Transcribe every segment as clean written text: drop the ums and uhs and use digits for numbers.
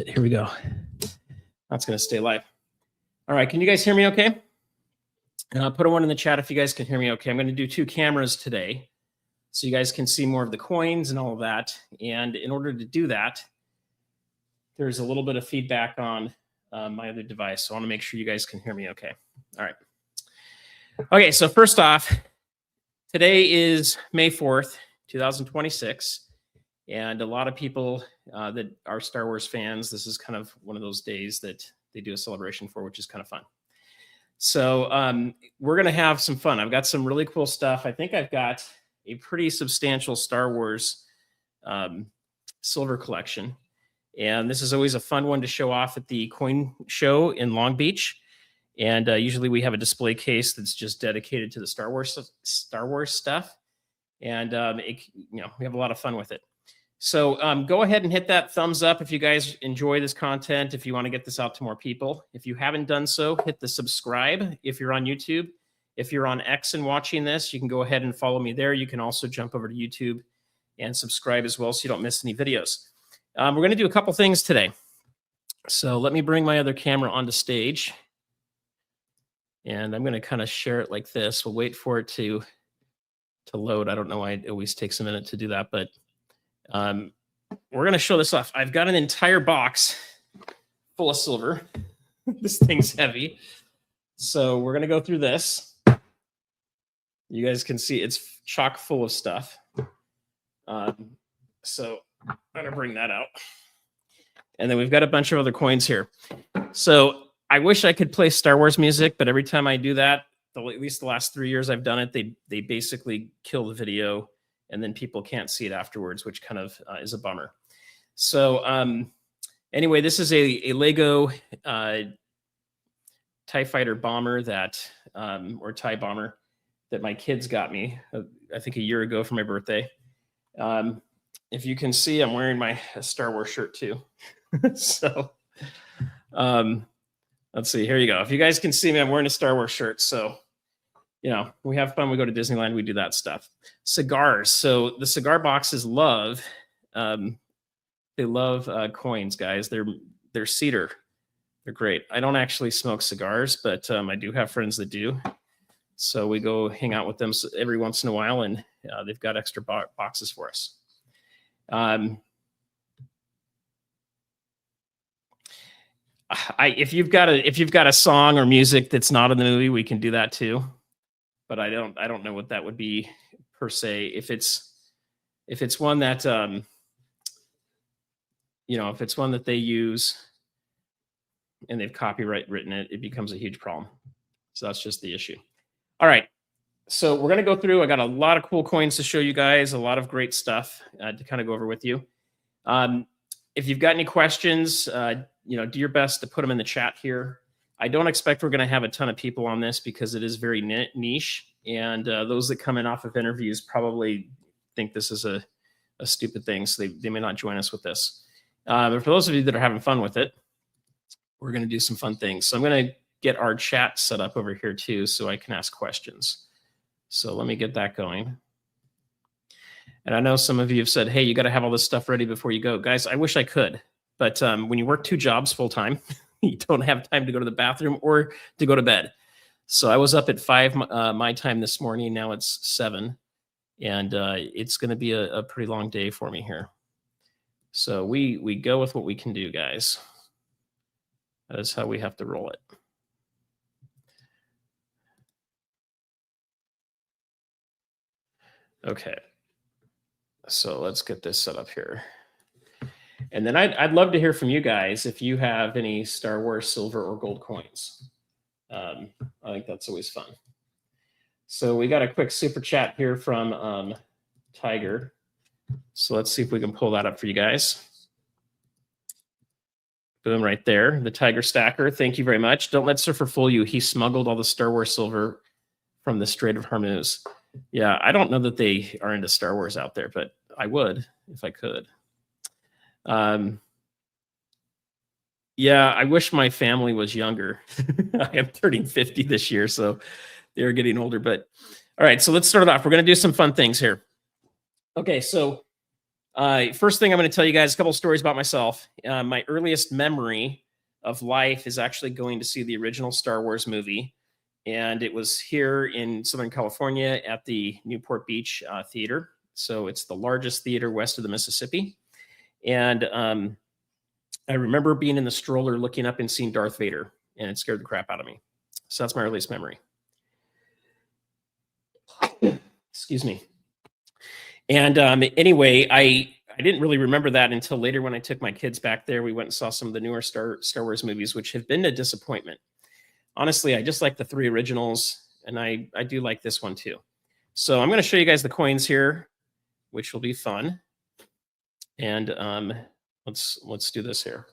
Here we go. That's going to stay live. All right. Can you guys hear me okay? Put a one in the chat if you guys can hear me okay. I'm going to do 2 cameras today so you guys can see more of the coins and all of that. And in order to do that, there's a little bit of feedback on my other device. So I want to make sure you guys can hear me okay. All right. Okay. So first off, today is May 4th, 2026. And a lot of people that are Star Wars fans, this is kind of one of those days that they do a celebration for, which is kind of fun. So we're going to have some fun. I've got some really cool stuff. I think I've got a pretty substantial Star Wars silver collection. And this is always a fun one to show off at the coin show in Long Beach. And usually we have a display case that's just dedicated to the Star Wars stuff. And we have a lot of fun with it. So go ahead and hit that thumbs up if you guys enjoy this content, if you want to get this out to more people. If you haven't done so, hit the subscribe if you're on YouTube. If you're on X and watching this, you can go ahead and follow me there. You can also jump over to YouTube and subscribe as well so you don't miss any videos. We're going to do a couple things today. So let me bring my other camera onto stage. And I'm going to kind of share it like this. We'll wait for it to load. I don't know why it always takes a minute to do that, but we're going to show this off. I've got an entire box full of silver. This thing's heavy. So we're going to go through this. You guys can see it's chock full of stuff. So I'm going to bring that out. And then we've got a bunch of other coins here. So I wish I could play Star Wars music, but every time I do that, at least the last 3 years I've done it, they basically kill the video. And then people can't see it afterwards, which kind of is a bummer. So anyway, this is a Lego TIE fighter bomber that, or TIE bomber that my kids got me, I think a year ago for my birthday. If you can see, I'm wearing my Star Wars shirt too. So let's see, here you go. If you guys can see me, I'm wearing a Star Wars shirt. So we have fun. We go to Disneyland. We do that stuff. Cigars. So the cigar boxes love, they love coins, guys. They're cedar. They're great. I don't actually smoke cigars, but I do have friends that do. So we go hang out with them every once in a while, and they've got extra boxes for us. If you've got a song or music that's not in the movie, we can do that too. But I don't know what that would be per se. If it's one that if it's one that they use and they've copyright written it, it becomes a huge problem. So that's just the issue. All right. So we're going to go through. I got a lot of cool coins to show you guys, a lot of great stuff to kind of go over with you. If you've got any questions, do your best to put them in the chat here. I don't expect we're going to have a ton of people on this because it is very niche. And those that come in off of interviews probably think this is a stupid thing. So they may not join us with this. But for those of you that are having fun with it, we're going to do some fun things. So I'm going to get our chat set up over here too so I can ask questions. So let me get that going. And I know some of you have said, hey, you got to have all this stuff ready before you go. Guys, I wish I could. But when you work 2 jobs full time, you don't have time to go to the bathroom or to go to bed. So I was up at 5 my time this morning. Now it's 7. And it's going to be a pretty long day for me here. So we go with what we can do, guys. That is how we have to roll it. Okay. So let's get this set up here. And then I'd love to hear from you guys if you have any Star Wars silver or gold coins. I think that's always fun. So we got a quick super chat here from Tiger. So let's see if we can pull that up for you guys. Boom, right there. The Tiger Stacker. Thank you very much. Don't let Surfer fool you. He smuggled all the Star Wars silver from the Strait of Hormuz. Yeah, I don't know that they are into Star Wars out there, but I would if I could. Yeah, I wish my family was younger. I am turning 50 this year, so they're getting older. But all right, so let's start it off. We're going to do some fun things here. Okay, so First thing I'm going to tell you guys a couple stories about myself. My earliest memory of life is actually going to see the original Star Wars movie. And it was here in Southern California at the Newport Beach Theater. So it's the largest theater west of the Mississippi. And I remember being in the stroller looking up and seeing Darth Vader, and it scared the crap out of me. So that's my earliest memory. Excuse me. And anyway, I didn't really remember that until later when I took my kids back there. We went and saw some of the newer Star Wars movies, which have been a disappointment. Honestly, I just like the 3 originals, and I do like this one too. So I'm going to show you guys the coins here, which will be fun. And let's do this here.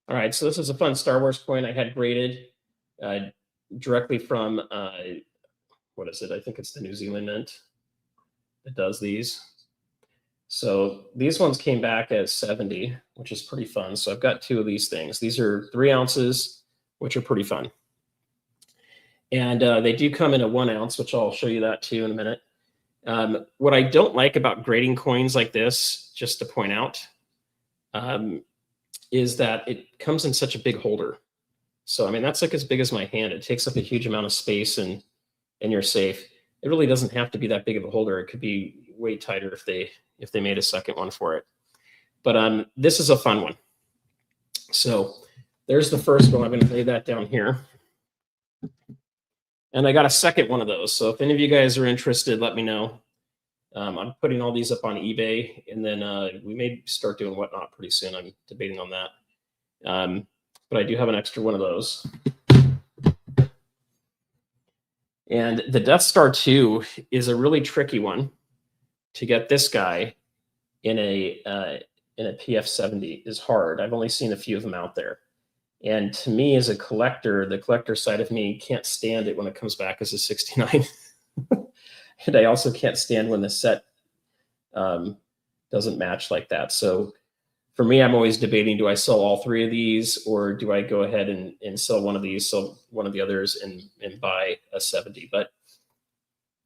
All right, so this is a fun Star Wars coin I had graded directly from, what is it? I think it's the New Zealand Mint that does these. So these ones came back as 70, which is pretty fun. So I've got 2 of these things. These are 3 ounces, which are pretty fun. And they do come in a 1 ounce, which I'll show you that too in a minute. What I don't like about grading coins like this, just to point out, is that it comes in such a big holder. So, I mean, that's like as big as my hand. It takes up a huge amount of space and you're safe. It really doesn't have to be that big of a holder. It could be way tighter if they made a second one for it. But this is a fun one. So there's the first one. I'm going to lay that down here. And I got a second one of those. So if any of you guys are interested, let me know. I'm putting all these up on eBay, and then we may start doing whatnot pretty soon. I'm debating on that. But I do have an extra one of those. And the Death Star 2 is a really tricky one to get. This guy in a PF70 is hard. I've only seen a few of them out there. And to me, as a collector, the collector side of me can't stand it when it comes back as a 69. And I also can't stand when the set doesn't match like that. So for me, I'm always debating, do I sell all 3 of these, or do I go ahead and sell one of these, sell one of the others, and buy a 70? But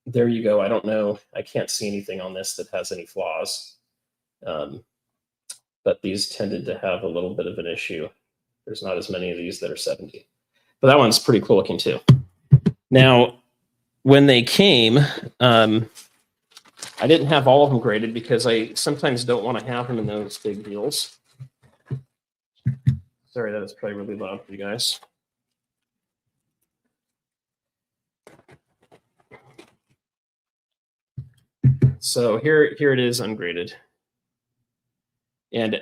there you go. I don't know. I can't see anything on this that has any flaws. But these tended to have a little bit of an issue. There's not as many of these that are 70. But that one's pretty cool looking too. Now, when they came, I didn't have all of them graded because I sometimes don't want to have them in those big deals. Sorry, that is probably really loud for you guys. So here it is ungraded. And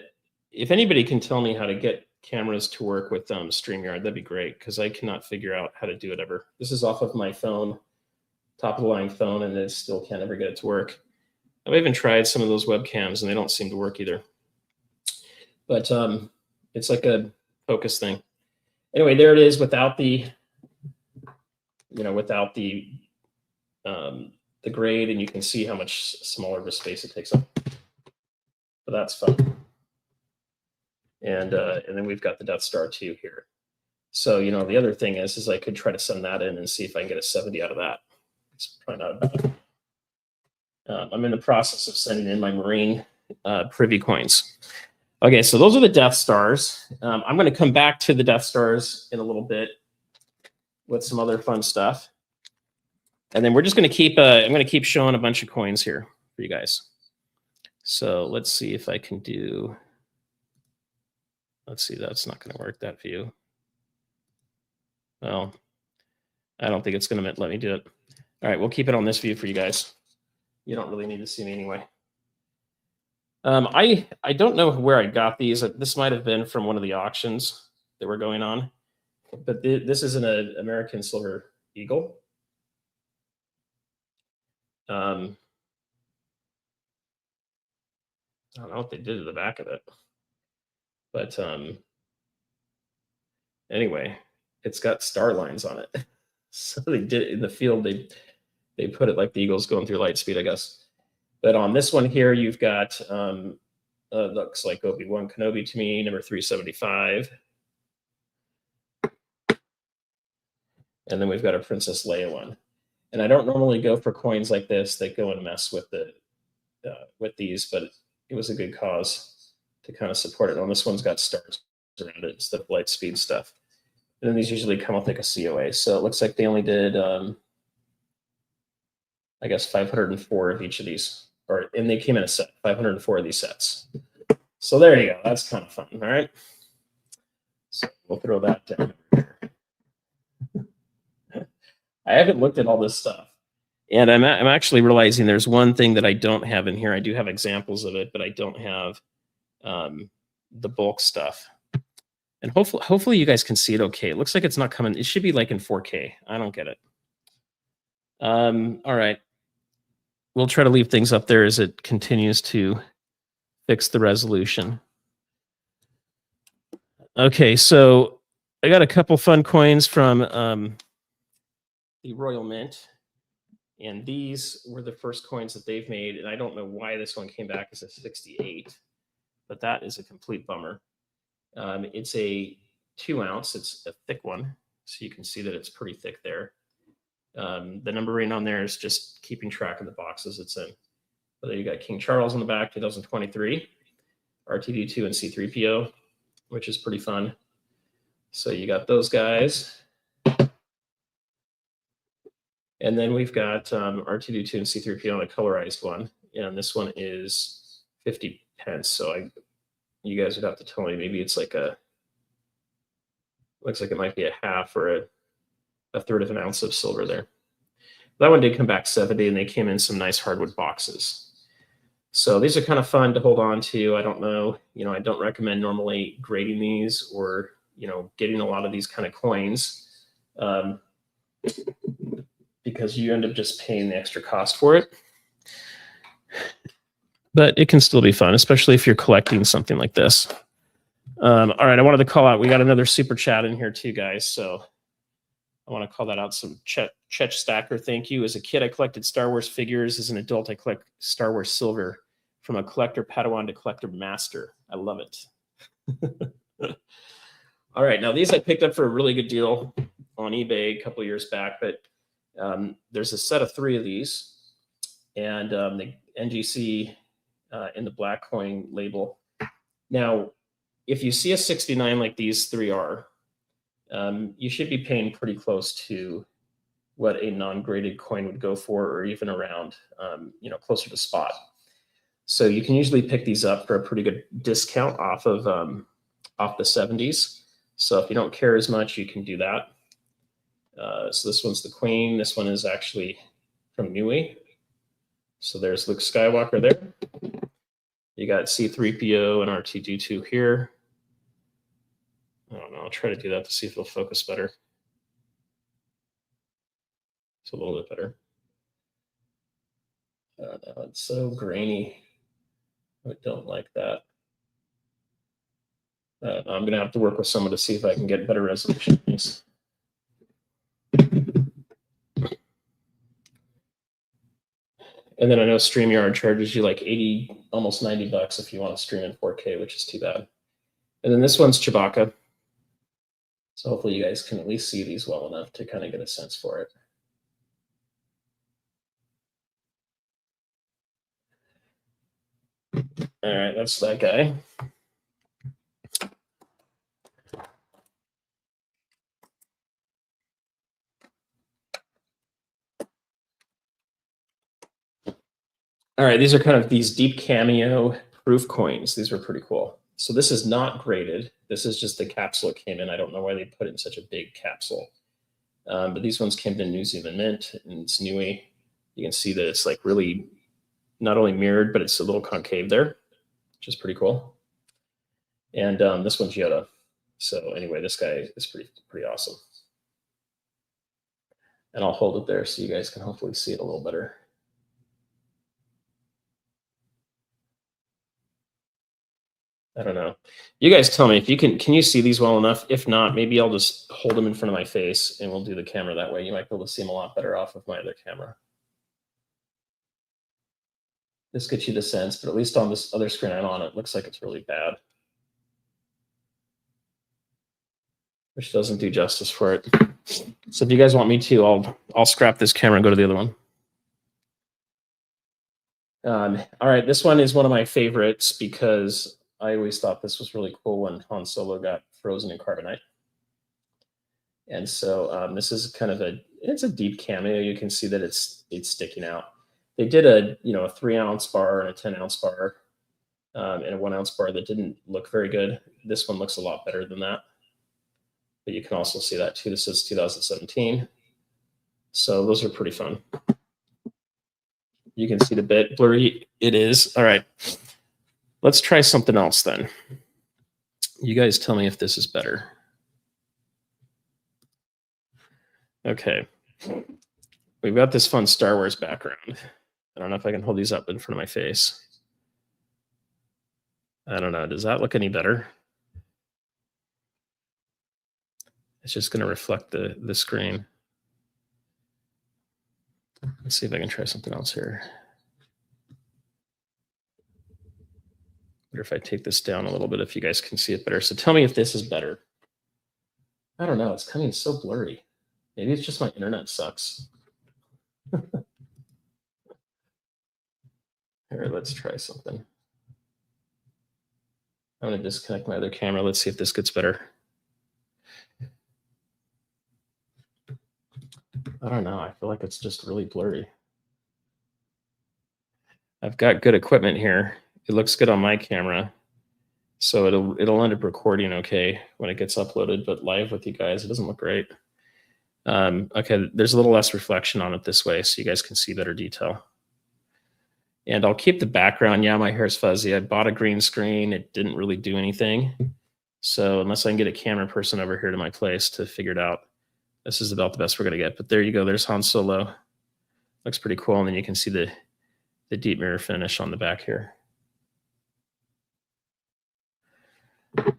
if anybody can tell me how to get cameras to work with StreamYard, that'd be great, because I cannot figure out how to do it ever. This is off of my phone, top of the line phone, and it still can't ever get it to work. I've even tried some of those webcams and they don't seem to work either. But it's like a focus thing. Anyway, there it is without the, without the grade, and you can see how much smaller of a space it takes up. But that's fun. And then we've got the Death Star 2 here. So, the other thing is I could try to send that in and see if I can get a 70 out of that. It's probably not bad. I'm in the process of sending in my Marine privy coins. Okay, so those are the Death Stars. I'm going to come back to the Death Stars in a little bit with some other fun stuff. And then we're just going to keep, I'm going to keep showing a bunch of coins here for you guys. So let's see if I can do, let's see, that's not going to work, that view. Well, I don't think it's going to let me do it. All right, we'll keep it on this view for you guys. You don't really need to see me anyway. I don't know where I got these. This might have been from one of the auctions that were going on. But this is an American Silver Eagle. I don't know what they did to the back of it, but anyway, it's got star lines on it. So they did in the field. They put it like the Eagles going through light speed, I guess. But on this one here, you've got looks like Obi-Wan Kenobi to me, number 375. And then we've got a Princess Leia one. And I don't normally go for coins like this that go and mess with these, but it was a good cause to kind of support it. On this one's got stars around it instead of light speed stuff. And then these usually come with like a COA. So it looks like they only did, I guess, 504 of each of these. And they came in a set, 504 of these sets. So there you go. That's kind of fun. All right. So we'll throw that down. I haven't looked at all this stuff. And I'm actually realizing there's one thing that I don't have in here. I do have examples of it, but I don't have the bulk stuff. And hopefully you guys can see it okay. It looks like it's not coming. It should be like in 4K. I don't get it. All right. We'll try to leave things up there as it continues to fix the resolution. Okay, so I got a couple fun coins from the Royal Mint. And these were the first coins that they've made. And I don't know why this one came back as a 68, but that is a complete bummer. It's a 2 ounce. It's a thick one. So you can see that it's pretty thick there. The numbering on there is just keeping track of the boxes it's in. But then you got King Charles on the back, 2023, R2D2 and C3PO, which is pretty fun. So you got those guys. And then we've got R2D2 and C3PO on a colorized one. And this one is 50 pence. So you guys would have to tell me, maybe it's like looks like it might be a half or a third of an ounce of silver there. That one did come back 70, and they came in some nice hardwood boxes. So these are kind of fun to hold on to. I don't know, I don't recommend normally grading these or, getting a lot of these kind of coins. Because you end up just paying the extra cost for it. But it can still be fun, especially if you're collecting something like this. All right, I wanted to call out, we got another super chat in here too, guys. So I want to call that out. Some Chet Stacker, thank you. As a kid, I collected Star Wars figures. As an adult, I collect Star Wars silver. From a collector Padawan to collector master. I love it. All right, now these I picked up for a really good deal on eBay a couple of years back, but there's a set of 3 of these, and the NGC in the black coin label. Now, if you see a 69 like these 3 are, you should be paying pretty close to what a non-graded coin would go for, or even around, closer to spot. So you can usually pick these up for a pretty good discount off of off the 70s. So if you don't care as much, you can do that. So this one's the Queen. This one is actually from Niue. So there's Luke Skywalker there. You got C3PO and R2D2 here. I don't know. I'll try to do that to see if it'll focus better. It's a little bit better. No, it's so grainy. I don't like that. I'm going to have to work with someone to see if I can get better resolution. And then I know StreamYard charges you like 80, almost 90 bucks if you want to stream in 4K, which is too bad. And then this one's Chewbacca. So hopefully you guys can at least see these well enough to kind of get a sense for it. All right, that's that guy. All right, these are kind of these deep cameo proof coins. These were pretty cool. So this is not graded. This is just the capsule it came in. I don't know why they put it in such a big capsule. But these ones came in New Zealand Mint, and it's Niue. You can see that it's like really not only mirrored, but it's a little concave there, which is pretty cool. And this one's Yoda. So anyway, this guy is pretty awesome. And I'll hold it there so you guys can hopefully see it a little better. I don't know. You guys tell me if you can you see these well enough? If not, maybe I'll just hold them in front of my face and we'll do the camera that way. You might be able to see them a lot better off of my other camera. This gets you the sense, but at least on this other screen I'm on, it looks like it's really bad. Which doesn't do justice for it. So if you guys want me to, I'll scrap this camera and go to the other one. All right, this one is one of my favorites because I always thought this was really cool when Han Solo got frozen in carbonite. And so this is kind of it's a deep cameo. You can see that it's sticking out. They did a 3-ounce bar and a 10-ounce bar and a 1-ounce bar that didn't look very good. This one looks a lot better than that. But you can also see that too. This is 2017. So those are pretty fun. You can see the bit blurry it is. All right, let's try something else then. You guys tell me if this is better. Okay, we've got this fun Star Wars background. I don't know if I can hold these up in front of my face. I don't know. Does that look any better? It's just going to reflect the screen. Let's see if I can try something else here. Or if I take this down a little bit, if you guys can see it better. So tell me if this is better. I don't know. It's coming so blurry. Maybe it's just my internet sucks. Here, let's try something. I'm going to disconnect my other camera. Let's see if this gets better. I don't know. I feel like it's just really blurry. I've got good equipment here. It looks good on my camera. So it'll end up recording okay when it gets uploaded, but live with you guys, it doesn't look great. Okay, there's a little less reflection on it this way, so you guys can see better detail. And I'll keep the background. Yeah, my hair's fuzzy. I bought a green screen. It didn't really do anything. So unless I can get a camera person over here to my place to figure it out, this is about the best we're going to get. But there you go. There's Han Solo. Looks pretty cool. And then you can see the deep mirror finish on the back here.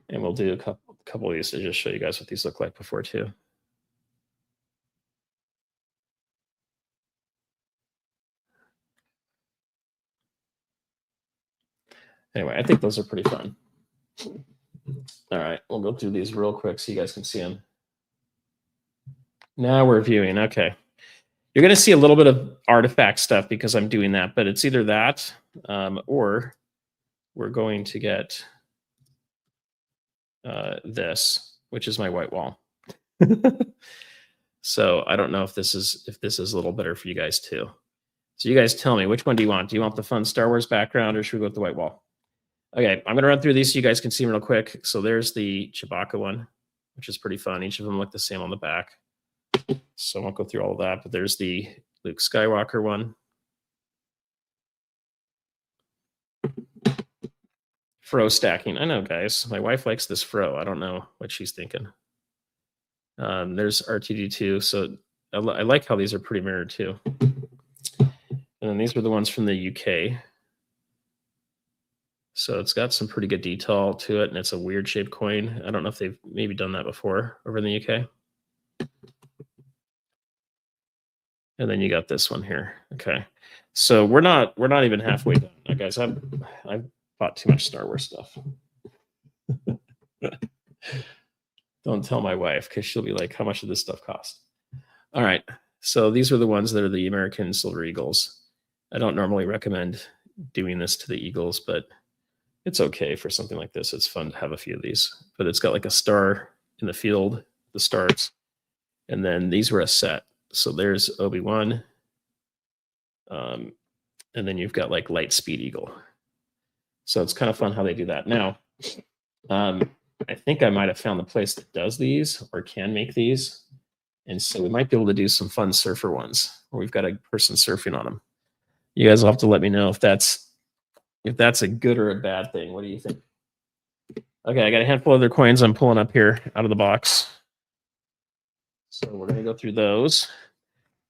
And we'll do a couple of these to just show you guys what these look like before too. Anyway, I think those are pretty fun. All right, we'll go through these real quick so you guys can see them. Now we're viewing. Okay. You're going to see a little bit of artifact stuff because I'm doing that, but it's either that or we're going to get this, which is my white wall. So I don't know if this is a little better for you guys too. So you guys tell me, which one do you want? Do you want the fun Star Wars background or should we go with the white wall? Okay, I'm going to run through these so you guys can see them real quick. So there's the Chewbacca one, which is pretty fun. Each of them look the same on the back. So I won't go through all of that, but there's the Luke Skywalker one. Fro stacking. I know, guys. My wife likes this fro. I don't know what she's thinking. There's R2D2. So I like how these are pretty mirrored too. And then these were the ones from the UK. So it's got some pretty good detail to it, and it's a weird shaped coin. I don't know if they've maybe done that before over in the UK. And then you got this one here. Okay. So we're not even halfway done. Now, guys, I've bought too much Star Wars stuff. Don't tell my wife because she'll be like, how much did this stuff cost? All right. So these are the ones that are the American Silver Eagles. I don't normally recommend doing this to the Eagles, but it's okay for something like this. It's fun to have a few of these. But it's got like a star in the field, the stars. And then these were a set. So there's Obi-Wan. And then you've got like Lightspeed Eagle. So it's kind of fun how they do that. Now, I think I might have found the place that does these or can make these. And so we might be able to do some fun surfer ones where we've got a person surfing on them. You guys will have to let me know if that's a good or a bad thing. What do you think? Okay, I got a handful of other coins I'm pulling up here out of the box. So we're going to go through those.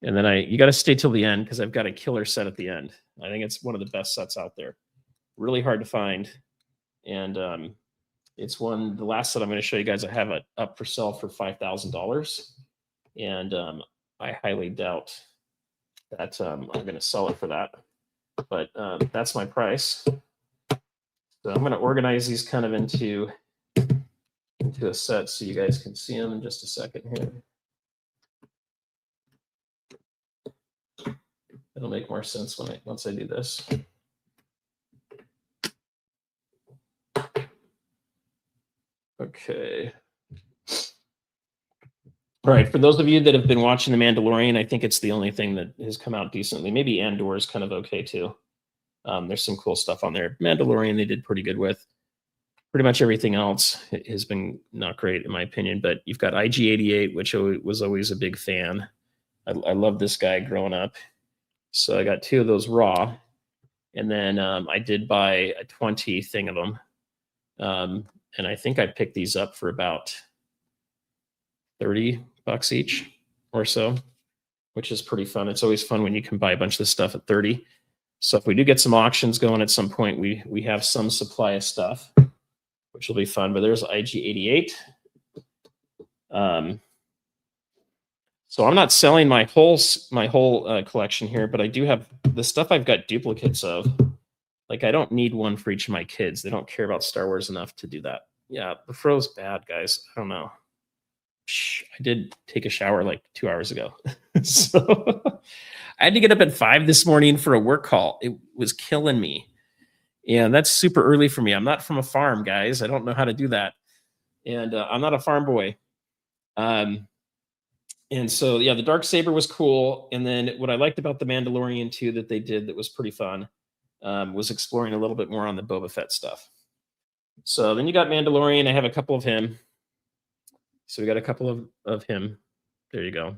And then you got to stay till the end because I've got a killer set at the end. I think it's one of the best sets out there. Really hard to find. And it's one, the last set I'm going to show you guys, I have it up for sale for $5,000. And I highly doubt that I'm going to sell it for that. But that's my price. So I'm going to organize these kind of into a set so you guys can see them in just a second here. It'll make more sense once I do this. Okay. All right. For those of you that have been watching The Mandalorian, I think it's the only thing that has come out decently. Maybe Andor is kind of okay too. There's some cool stuff on there. Mandalorian, they did pretty good with. Pretty much everything else has been not great in my opinion, but you've got IG-88, which was always a big fan. I love this guy growing up. So I got 2 of those raw. And then I did buy a 20 thing of them. And I think I picked these up for about $30 each or so, which is pretty fun. It's always fun when you can buy a bunch of this stuff at 30. So if we do get some auctions going at some point, we have some supply of stuff, which will be fun. But there's IG-88. So I'm not selling my whole collection here, but I do have the stuff I've got duplicates of. Like I don't need one for each of my kids. They don't care about Star Wars enough to do that. Yeah, the fro's bad, guys. I don't know. I did take a shower like 2 hours ago. So I had to get up at 5 this morning for a work call. It was killing me. And that's super early for me. I'm not from a farm, guys. I don't know how to do that. And I'm not a farm boy. And so, yeah, the Darksaber was cool. And then what I liked about the Mandalorian too that they did that was pretty fun was exploring a little bit more on the Boba Fett stuff. So then you got Mandalorian. I have a couple of him. So we got a couple of him. There you go.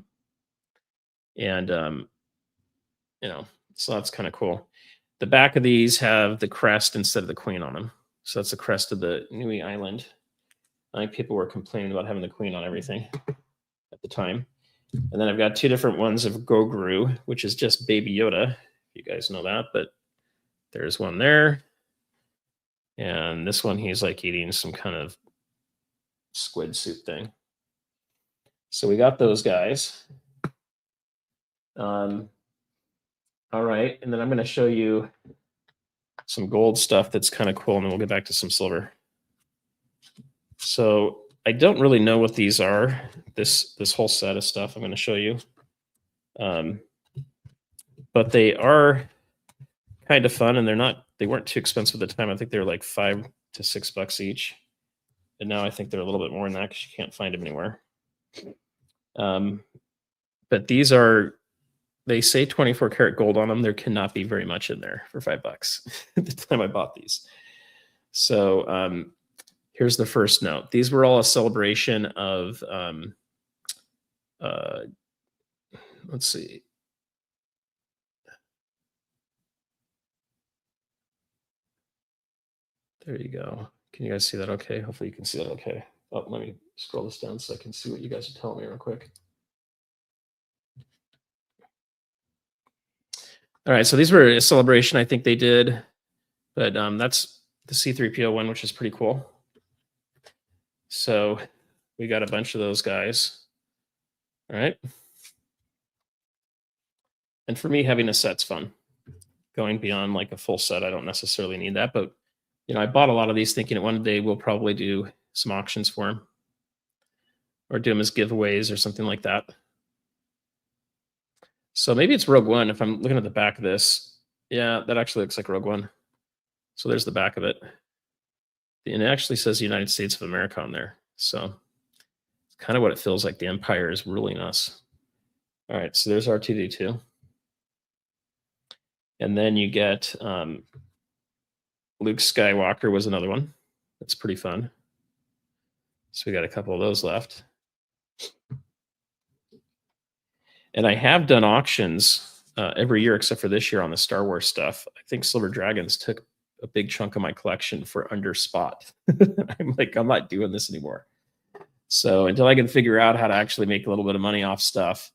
And, you know, so that's kind of cool. The back of these have the crest instead of the queen on them. So that's the crest of the Nui Island. I think people were complaining about having the queen on everything at the time. And then I've got 2 different ones of Goguru, which is just Baby Yoda. You guys know that, but there's one there. And this one, he's like eating some kind of squid soup thing. So we got those guys. All right. And then I'm going to show you some gold stuff that's kind of cool. And then we'll get back to some silver. So I don't really know what these are, this whole set of stuff I'm going to show you. But they are kind of fun, and they weren't too expensive at the time. I think they were like $5 to $6 each. And now I think they're a little bit more than that because you can't find them anywhere. But these are, they say 24 karat gold on them. There cannot be very much in there for $5 at the time I bought these. So here's the first note. These were all a celebration of, let's see. There you go. Can you guys see that okay? Hopefully you can see that okay. Oh, let me scroll this down so I can see what you guys are telling me real quick. All right, so these were a celebration I think they did, but that's the C-3PO one, which is pretty cool. So we got a bunch of those guys. All right. And for me, having a set's fun. Going beyond like a full set, I don't necessarily need that, but you know, I bought a lot of these thinking that one day we'll probably do some auctions for them or do them as giveaways or something like that. So maybe it's Rogue One. If I'm looking at the back of this, yeah, that actually looks like Rogue One. So there's the back of it. And it actually says United States of America on there. So it's kind of what it feels like. The Empire is ruling us. All right, so there's R2-D2. And then you get Luke Skywalker was another one. That's pretty fun. So we got a couple of those left. And I have done auctions every year except for this year on the Star Wars stuff. I think Silver Dragons took a big chunk of my collection for under spot. I'm like, I'm not doing this anymore. So until I can figure out how to actually make a little bit of money off stuff,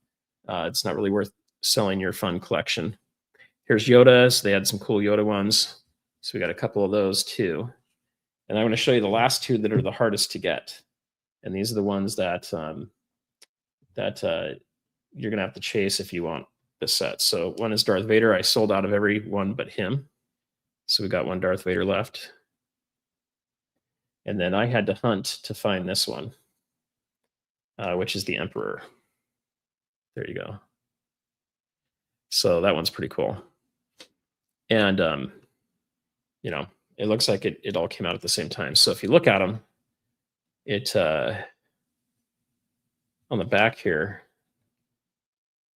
it's not really worth selling your fun collection. Here's Yoda. So they had some cool Yoda ones. So we got a couple of those too. And I'm going to show you the last two that are the hardest to get. And these are the ones that you're going to have to chase if you want this set. So one is Darth Vader. I sold out of every one but him. So we got one Darth Vader left. And then I had to hunt to find this one, which is the Emperor. There you go. So that one's pretty cool. And, you know, it looks like it all came out at the same time. So if you look at them, it, on the back here,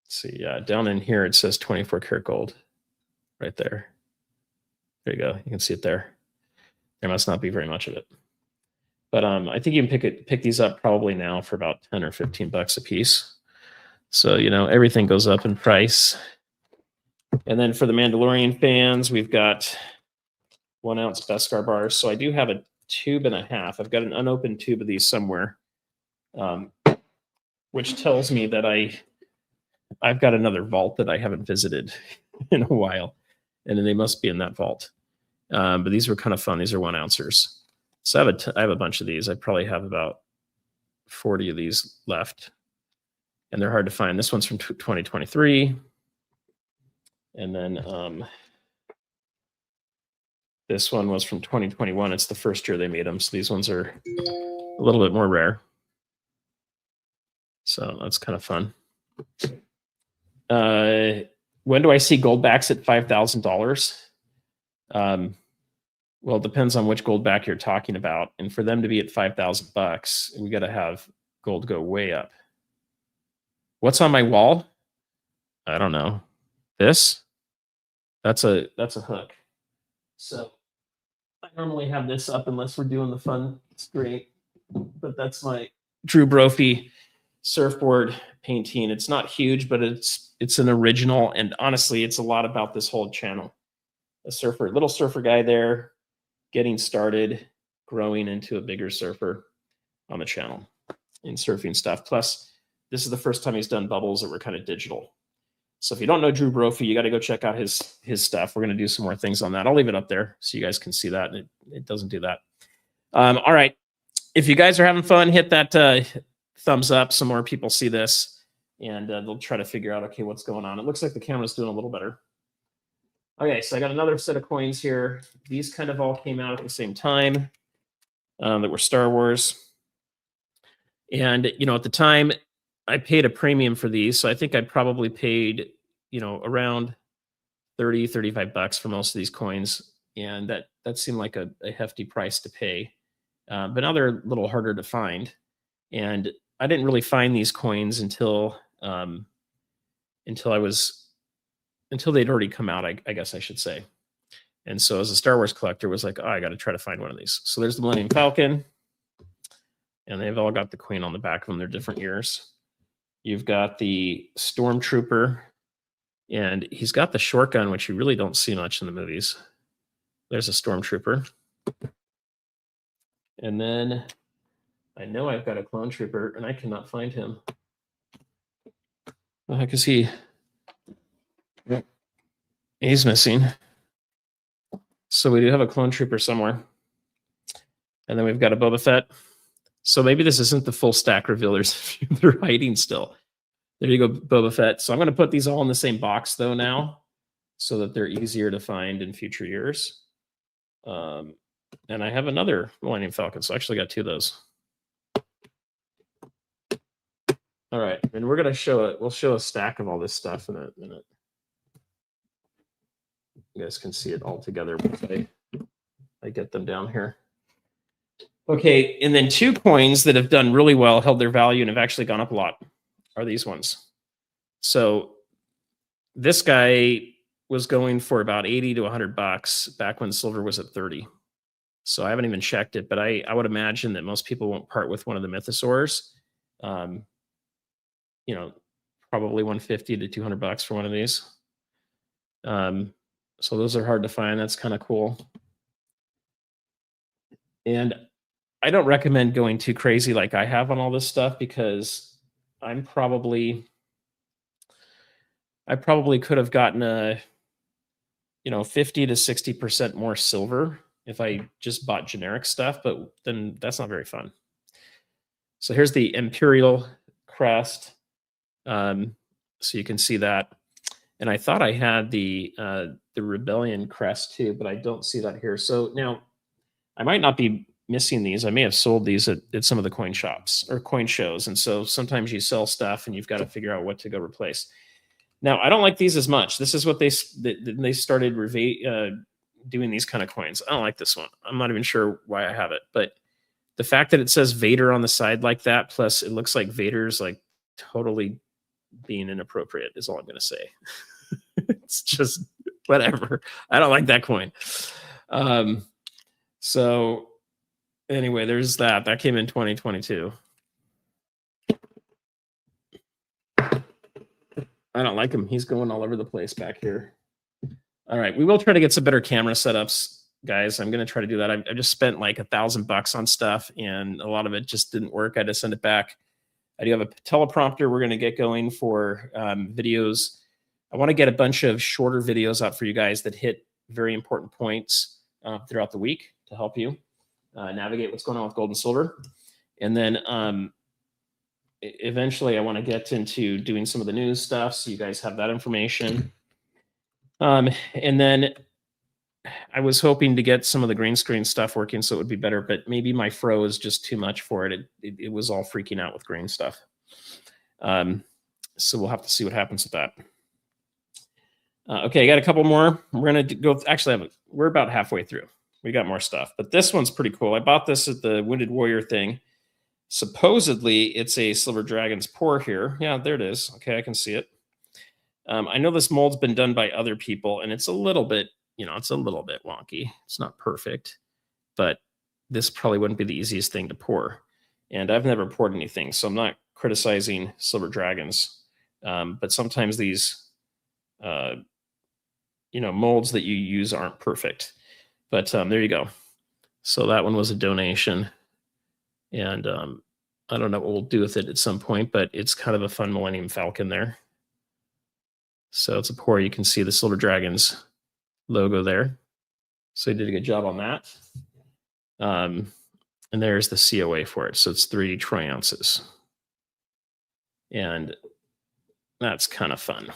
let's see, down in here, it says 24 karat gold right there. There you go. You can see it there. There must not be very much of it. But I think you can pick these up probably now for about 10 or 15 bucks a piece. So, you know, everything goes up in price. And then for the Mandalorian fans, we've got 1 ounce Beskar bars. So I do have a tube and a half. I've got an unopened tube of these somewhere, which tells me that I've got another vault that I haven't visited in a while. And then they must be in that vault. But these were kind of fun. These are 1 ouncers. So I have a bunch of these. I probably have about 40 of these left. And they're hard to find. This one's from 2023. And then this one was from 2021. It's the first year they made them. So these ones are a little bit more rare. So that's kind of fun. When do I see gold backs at $5,000? Well, it depends on which gold back you're talking about. And for them to be at 5,000 bucks, we got to have gold go way up. What's on my wall? I don't know. This? That's a hook. So I normally have this up unless we're doing the fun screen. But that's my Drew Brophy surfboard painting. It's not huge, but it's an original. And honestly, it's a lot about this whole channel. A little surfer guy there, getting started, growing into a bigger surfer on the channel in surfing stuff. Plus, this is the first time he's done bubbles that were kind of digital. So if you don't know Drew Brophy, you got to go check out his stuff. We're going to do some more things on that. I'll leave it up there so you guys can see that. And it doesn't do that. All right. If you guys are having fun, hit that thumbs up so more people see this. And they'll try to figure out, okay, what's going on. It looks like the camera's doing a little better. Okay, so I got another set of coins here. These kind of all came out at the same time that were Star Wars. And, you know, at the time, I paid a premium for these. So I think I probably paid, you know, around 30, 35 bucks for most of these coins. And that seemed like a hefty price to pay. But now they're a little harder to find. And I didn't really find these coins until they'd already come out, I guess I should say. And so as a Star Wars collector, was like, oh, I got to try to find one of these. So there's the Millennium Falcon. And they've all got the queen on the back of them. They're different years. You've got the Stormtrooper. And he's got the short gun, which you really don't see much in the movies. There's a Stormtrooper. And then I know I've got a Clone Trooper, and I cannot find him. The heck is he? He's missing. So we do have a Clone Trooper somewhere. And then we've got a Boba Fett. So maybe this isn't the full stack reveal. They're hiding still. There you go, Boba Fett. So I'm going to put these all in the same box, though, now, so that they're easier to find in future years. And I have another Millennium Falcon, so I actually got 2 of those. All right, and we're going to we'll show a stack of all this stuff in a minute. You guys can see it all together once I get them down here. Okay, and then 2 coins that have done really well, held their value, and have actually gone up a lot are these ones. So this guy was going for about 80 to 100 bucks back when silver was at 30. So I haven't even checked it, but I would imagine that most people won't part with one of the mythosaurs. You know, probably 150 to 200 bucks for one of these. So those are hard to find. That's kind of cool. And I don't recommend going too crazy like I have on all this stuff, because I probably could have gotten 50 to 60% more silver if I just bought generic stuff, but then that's not very fun. So here's the Imperial crest. So you can see that. And I thought I had the Rebellion crest too, but I don't see that here. So now I might not be missing these. I may have sold these at some of the coin shops or coin shows. And so sometimes you sell stuff and you've got to figure out what to go replace. Now, I don't like these as much. This is what they started doing these kind of coins. I don't like this one. I'm not even sure why I have it. But the fact that it says Vader on the side like that, plus it looks like Vader's like totally being inappropriate is all I'm going to say. It's just whatever. I don't like that coin. So anyway, there's that. That came in 2022. I don't like him. He's going all over the place back here. All right. We will try to get some better camera setups, guys. I'm going to try to do that. I just spent like $1,000 on stuff and a lot of it just didn't work. I had to send it back. I do have a teleprompter we're going to get going for videos. I want to get a bunch of shorter videos out for you guys that hit very important points throughout the week to help you navigate what's going on with gold and silver. And then eventually I want to get into doing some of the news stuff so you guys have that information. And then I was hoping to get some of the green screen stuff working so it would be better, but maybe my fro is just too much for it. It was all freaking out with green stuff. So we'll have to see what happens with that. Okay, I got a couple more. We're going to go, actually, we're about halfway through. We got more stuff, but this one's pretty cool. I bought this at the Wounded Warrior thing. Supposedly, it's a Silver Dragon's pour here. Yeah, there it is. Okay, I can see it. I know this mold's been done by other people, and it's a little bit, it's a little bit wonky. It's not perfect, but this probably wouldn't be the easiest thing to pour. And I've never poured anything, so I'm not criticizing Silver Dragons. But sometimes these, molds that you use aren't perfect. But there you go. So that one was a donation. And I don't know what we'll do with it at some point, but it's kind of a fun Millennium Falcon there. So it's a pour. You can see the Silver Dragons logo there. So he did a good job on that. And there's the COA for it. So it's 3 troy ounces. And that's kind of fun.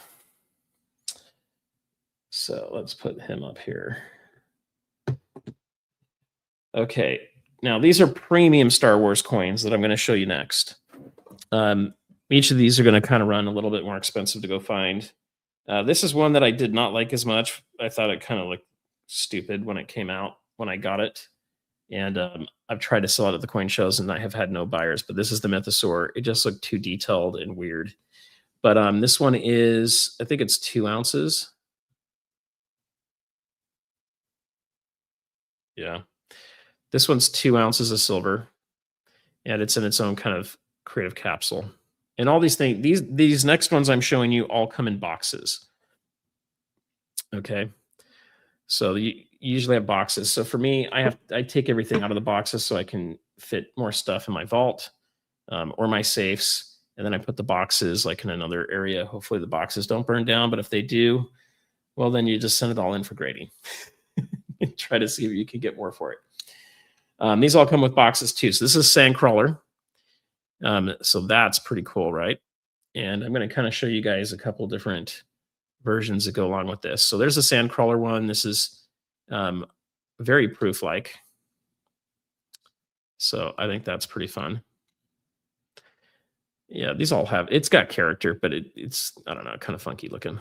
So let's put him up here. Okay. Now, these are premium Star Wars coins that I'm going to show you next. Each of these are going to kind of run a little bit more expensive to go find. This is one that I did not like as much. I thought it kind of looked stupid when it came out, when I got it. And I've tried to sell it at the coin shows and I have had no buyers. But this is the Mythosaur. It just looked too detailed and weird. But this one is, I think it's 2 ounces. Yeah. This one's 2 ounces of silver. And it's in its own kind of creative capsule. And all these things, these next ones I'm showing you all come in boxes. Okay. So you usually have boxes. So for me, I take everything out of the boxes so I can fit more stuff in my vault or my safes. And then I put the boxes like in another area. Hopefully the boxes don't burn down. But if they do, well, then you just send it all in for grading. And try to see if you can get more for it. These all come with boxes too. So this is Sandcrawler. So that's pretty cool, right? And I'm going to kind of show you guys a couple different versions that go along with this. So there's a Sandcrawler one. This is very proof-like. So I think that's pretty fun. Yeah, these all have, it's got character, but it's, I don't know, kind of funky looking.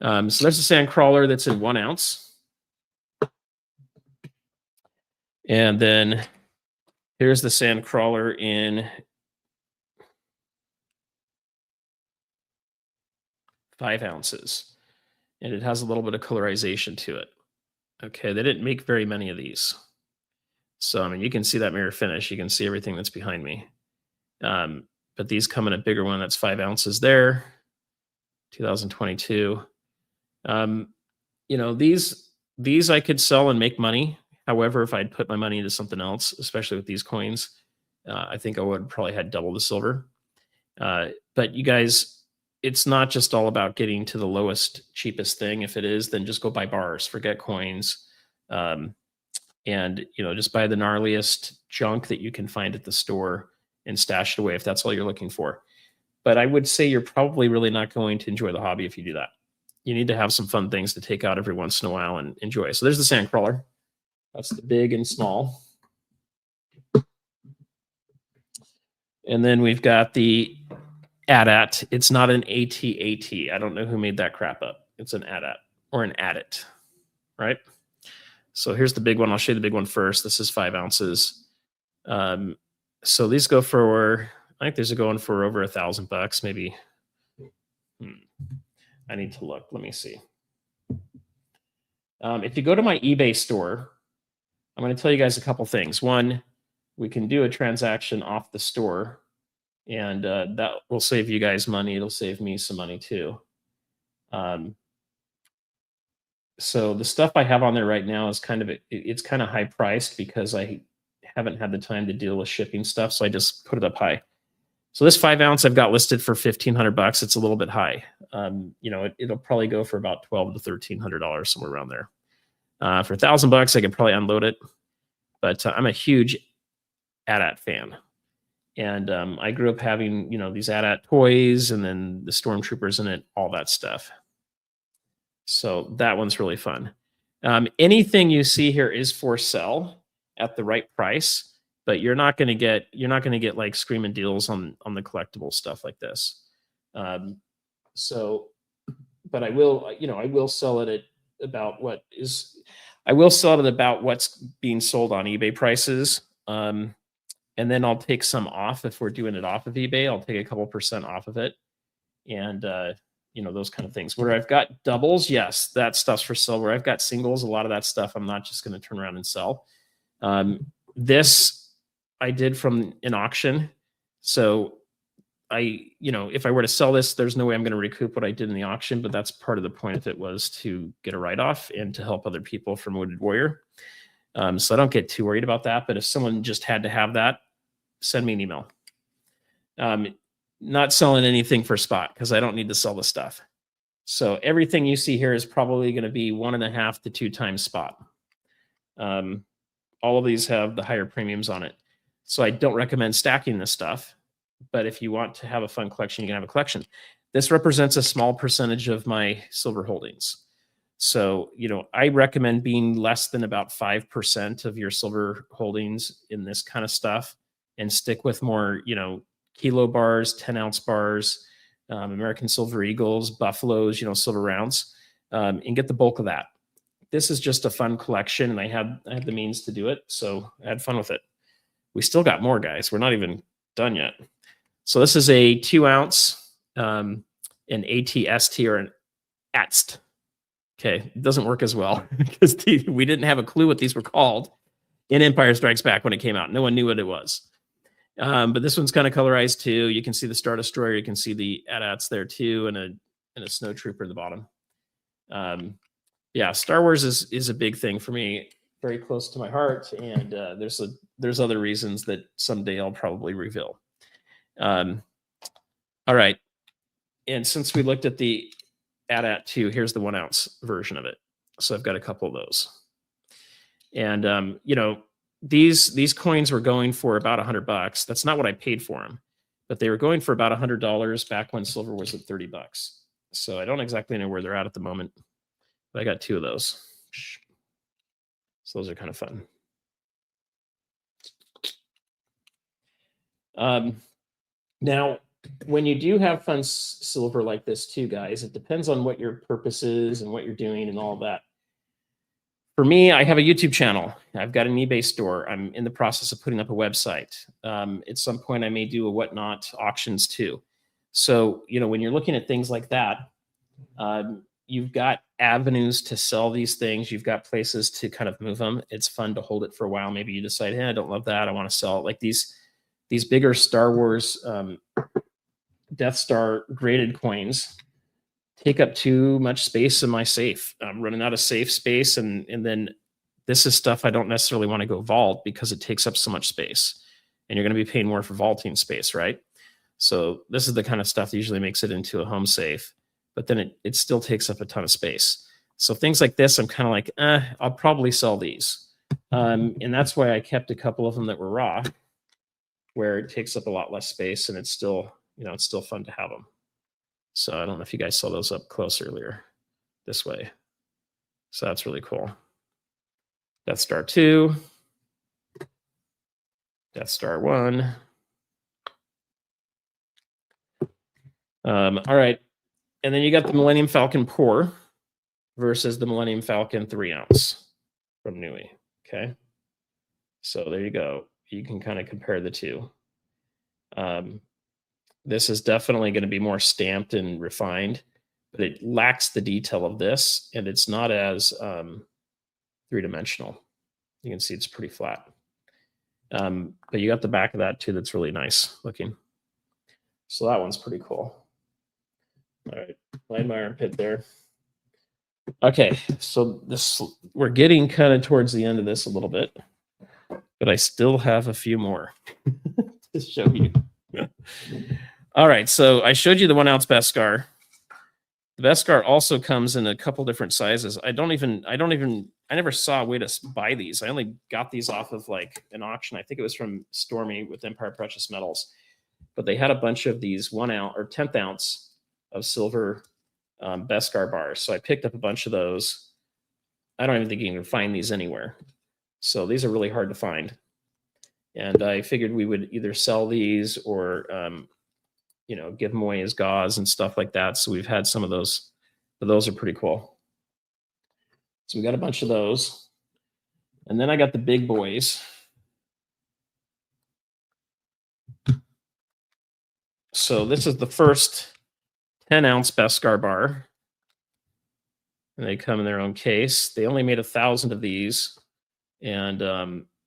So there's a Sandcrawler that's in 1 ounce. And then here's the Sandcrawler in 5 ounces. And it has a little bit of colorization to it. Okay, they didn't make very many of these. So, I mean, you can see that mirror finish. You can see everything that's behind me. But these come in a bigger one that's 5 ounces there. 2022. These I could sell and make money. However, if I'd put my money into something else, especially with these coins, I think I would probably had double the silver. But you guys, it's not just all about getting to the lowest, cheapest thing. If it is, then just go buy bars, forget coins. and just buy the gnarliest junk that you can find at the store and stash it away if that's all you're looking for. But I would say you're probably really not going to enjoy the hobby if you do that. You need to have some fun things to take out every once in a while and enjoy. So there's the sand crawler. That's the big and small. And then we've got the AT-AT. It's not an AT-AT. I don't know who made that crap up. It's an AT-AT or an AT-IT, right? So here's the big one. I'll show you the big one first. This is 5 ounces. So these go for, I think these are going for over $1,000, maybe. I need to look. Let me see. If you go to my eBay store, I'm going to tell you guys a couple things. One, we can do a transaction off the store, and that will save you guys money. It'll save me some money too. So the stuff I have on there right now is it's kind of high priced because I haven't had the time to deal with shipping stuff. So I just put it up high. So this 5 ounce I've got listed for $1,500. It's a little bit high. It'll probably go for about $1,200 to $1,300, somewhere around there. For $1,000, I could probably unload it. But I'm a huge AT-AT fan. And I grew up having, these AT-AT toys and then the Stormtroopers in it, all that stuff. So that one's really fun. Anything you see here is for sale at the right price, but you're not going to get like screaming deals on the collectible stuff like this. But I will sell it at about what's being sold on eBay prices. And then I'll take some off if we're doing it off of eBay. I'll take a couple % off of it. And, those kind of things. Where I've got doubles, yes, that stuff's for sale. Where I've got singles, a lot of that stuff I'm not just going to turn around and sell. This I did from an auction. So if I were to sell this, there's no way I'm going to recoup what I did in the auction, but that's part of the point of it, was to get a write-off and to help other people from Wounded Warrior. So I don't get too worried about that. But if someone just had to have that, send me an email. Not selling anything for spot because I don't need to sell the stuff. So everything you see here is probably going to be 1.5 to 2 times spot. All of these have the higher premiums on it. So I don't recommend stacking this stuff. But if you want to have a fun collection, you can have a collection. This represents a small percentage of my silver holdings. So, I recommend being less than about 5% of your silver holdings in this kind of stuff, and stick with more, kilo bars, 10-ounce bars, American Silver Eagles, Buffaloes, silver rounds, and get the bulk of that. This is just a fun collection, and I had the means to do it, so I had fun with it. We still got more, guys. We're not even done yet. So this is a 2 ounce, an ATST or an ATST. Okay, it doesn't work as well because we didn't have a clue what these were called in Empire Strikes Back when it came out. No one knew what it was. But this one's kind of colorized too. You can see the Star Destroyer. You can see the AT-ATs there too, and a Snow Trooper at the bottom. Yeah, Star Wars is a big thing for me, very close to my heart, and there's other reasons that someday I'll probably reveal. All right, and since we looked at the AT-AT 2, here's the 1 ounce version of it. So I've got a couple of those, and these coins were going for about $100. That's not what I paid for them, but they were going for about $100 back when silver was at $30. So I don't exactly know where they're at the moment, but I got 2 of those. So those are kind of fun. Now, when you do have fun silver like this too, guys, it depends on what your purpose is and what you're doing and all that. For me, I have a YouTube channel. I've got an eBay store. I'm in the process of putting up a website. At some point, I may do a whatnot auctions too. So, when you're looking at things like that, you've got avenues to sell these things. You've got places to kind of move them. It's fun to hold it for a while. Maybe you decide, hey, I don't love that. I want to sell it. Like these bigger Star Wars Death Star graded coins take up too much space in my safe. I'm running out of safe space, and then this is stuff I don't necessarily want to go vault because it takes up so much space, and you're going to be paying more for vaulting space, right? So this is the kind of stuff that usually makes it into a home safe, but then it still takes up a ton of space. So things like this, I'm kind of like, I'll probably sell these. And that's why I kept a couple of them that were raw, where it takes up a lot less space, and it's still, it's still fun to have them. So I don't know if you guys saw those up close earlier this way. So that's really cool. Death Star 2, Death Star 1. All right. And then you got the Millennium Falcon Pour versus the Millennium Falcon 3-ounce from Nui. Okay. So there you go. You can kind of compare the two. This is definitely going to be more stamped and refined, but it lacks the detail of this, and it's not as three-dimensional. You can see it's pretty flat. But you got the back of that too. That's really nice looking. So that one's pretty cool. All right, line my armpit there. Okay, so we're getting kind of towards the end of this a little bit, but I still have a few more to show you. All right, so I showed you the 1-ounce Beskar. The Beskar also comes in a couple different sizes. I never saw a way to buy these. I only got these off of like an auction. I think it was from Stormy with Empire Precious Metals, but they had a bunch of these 1-ounce or 10th ounce of silver Beskar bars. So I picked up a bunch of those. I don't even think you can find these anywhere. So these are really hard to find. And I figured we would either sell these or, give them away as gauze and stuff like that. So we've had some of those, but those are pretty cool. So we got a bunch of those. And then I got the big boys. So this is the first 10-ounce Beskar bar. And they come in their own case. They only made 1,000 of these. And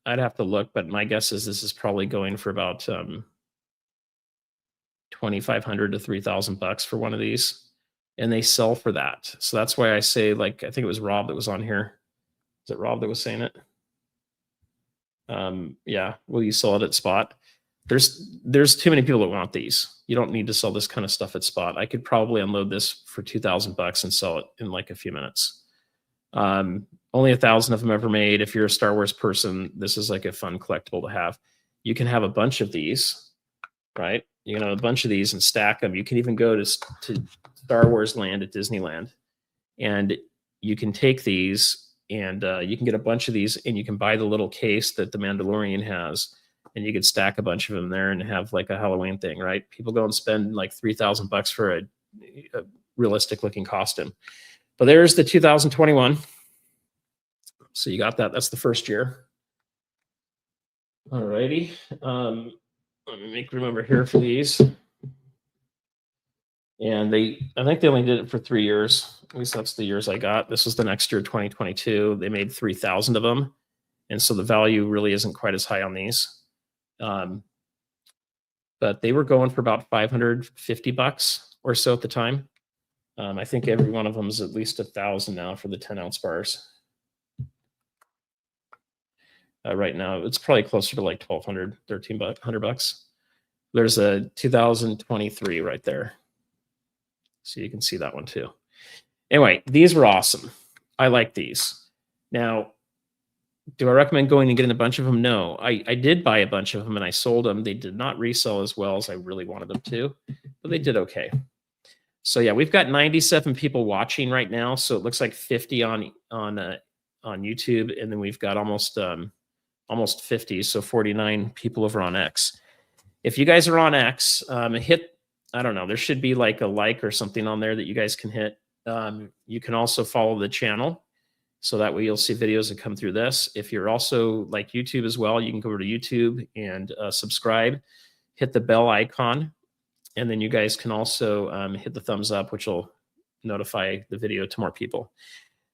I'd have to look, but my guess is this is probably going for about $2,500 to $3,000 for one of these. And they sell for that. So that's why I say, like, I think it was Rob that was on here. Is it Rob that was saying it? Yeah, will you sell it at spot? There's too many people that want these. You don't need to sell this kind of stuff at spot. I could probably unload this for $2,000 and sell it in like a few minutes. Only 1,000 of them ever made. If you're a Star Wars person, this is like a fun collectible to have. You can have a bunch of these, right? You can have a bunch of these and stack them. You can even go to Star Wars land at Disneyland, and you can take these and you can get a bunch of these, and you can buy the little case that the Mandalorian has, and you could stack a bunch of them there and have like a Halloween thing, right? People go and spend like $3,000 for a realistic looking costume. But there's the 2021. So you got that. That's the first year. All righty. Let me make room over here for these. And I think they only did it for 3 years. At least that's the years I got. This was the next year, 2022. They made 3,000 of them. And so the value really isn't quite as high on these. But they were going for about $550 or so at the time. I think every one of them is at least 1,000 now for the 10-ounce bars. Right now, it's probably closer to like $1,200, $1,300. There's a 2023 right there. So you can see that one too. Anyway, these were awesome. I like these. Now, do I recommend going and getting a bunch of them? No. I did buy a bunch of them and I sold them. They did not resell as well as I really wanted them to, but they did okay. So yeah, we've got 97 people watching right now. So it looks like 50 on YouTube, and then we've got almost 50, so 49 people over on X. If you guys are on X, hit, I don't know, there should be like a like or something on there that you guys can hit. You can also follow the channel, so that way you'll see videos that come through this. If you're also like YouTube as well, you can go over to YouTube and subscribe, hit the bell icon, and then you guys can also hit the thumbs up, which will notify the video to more people.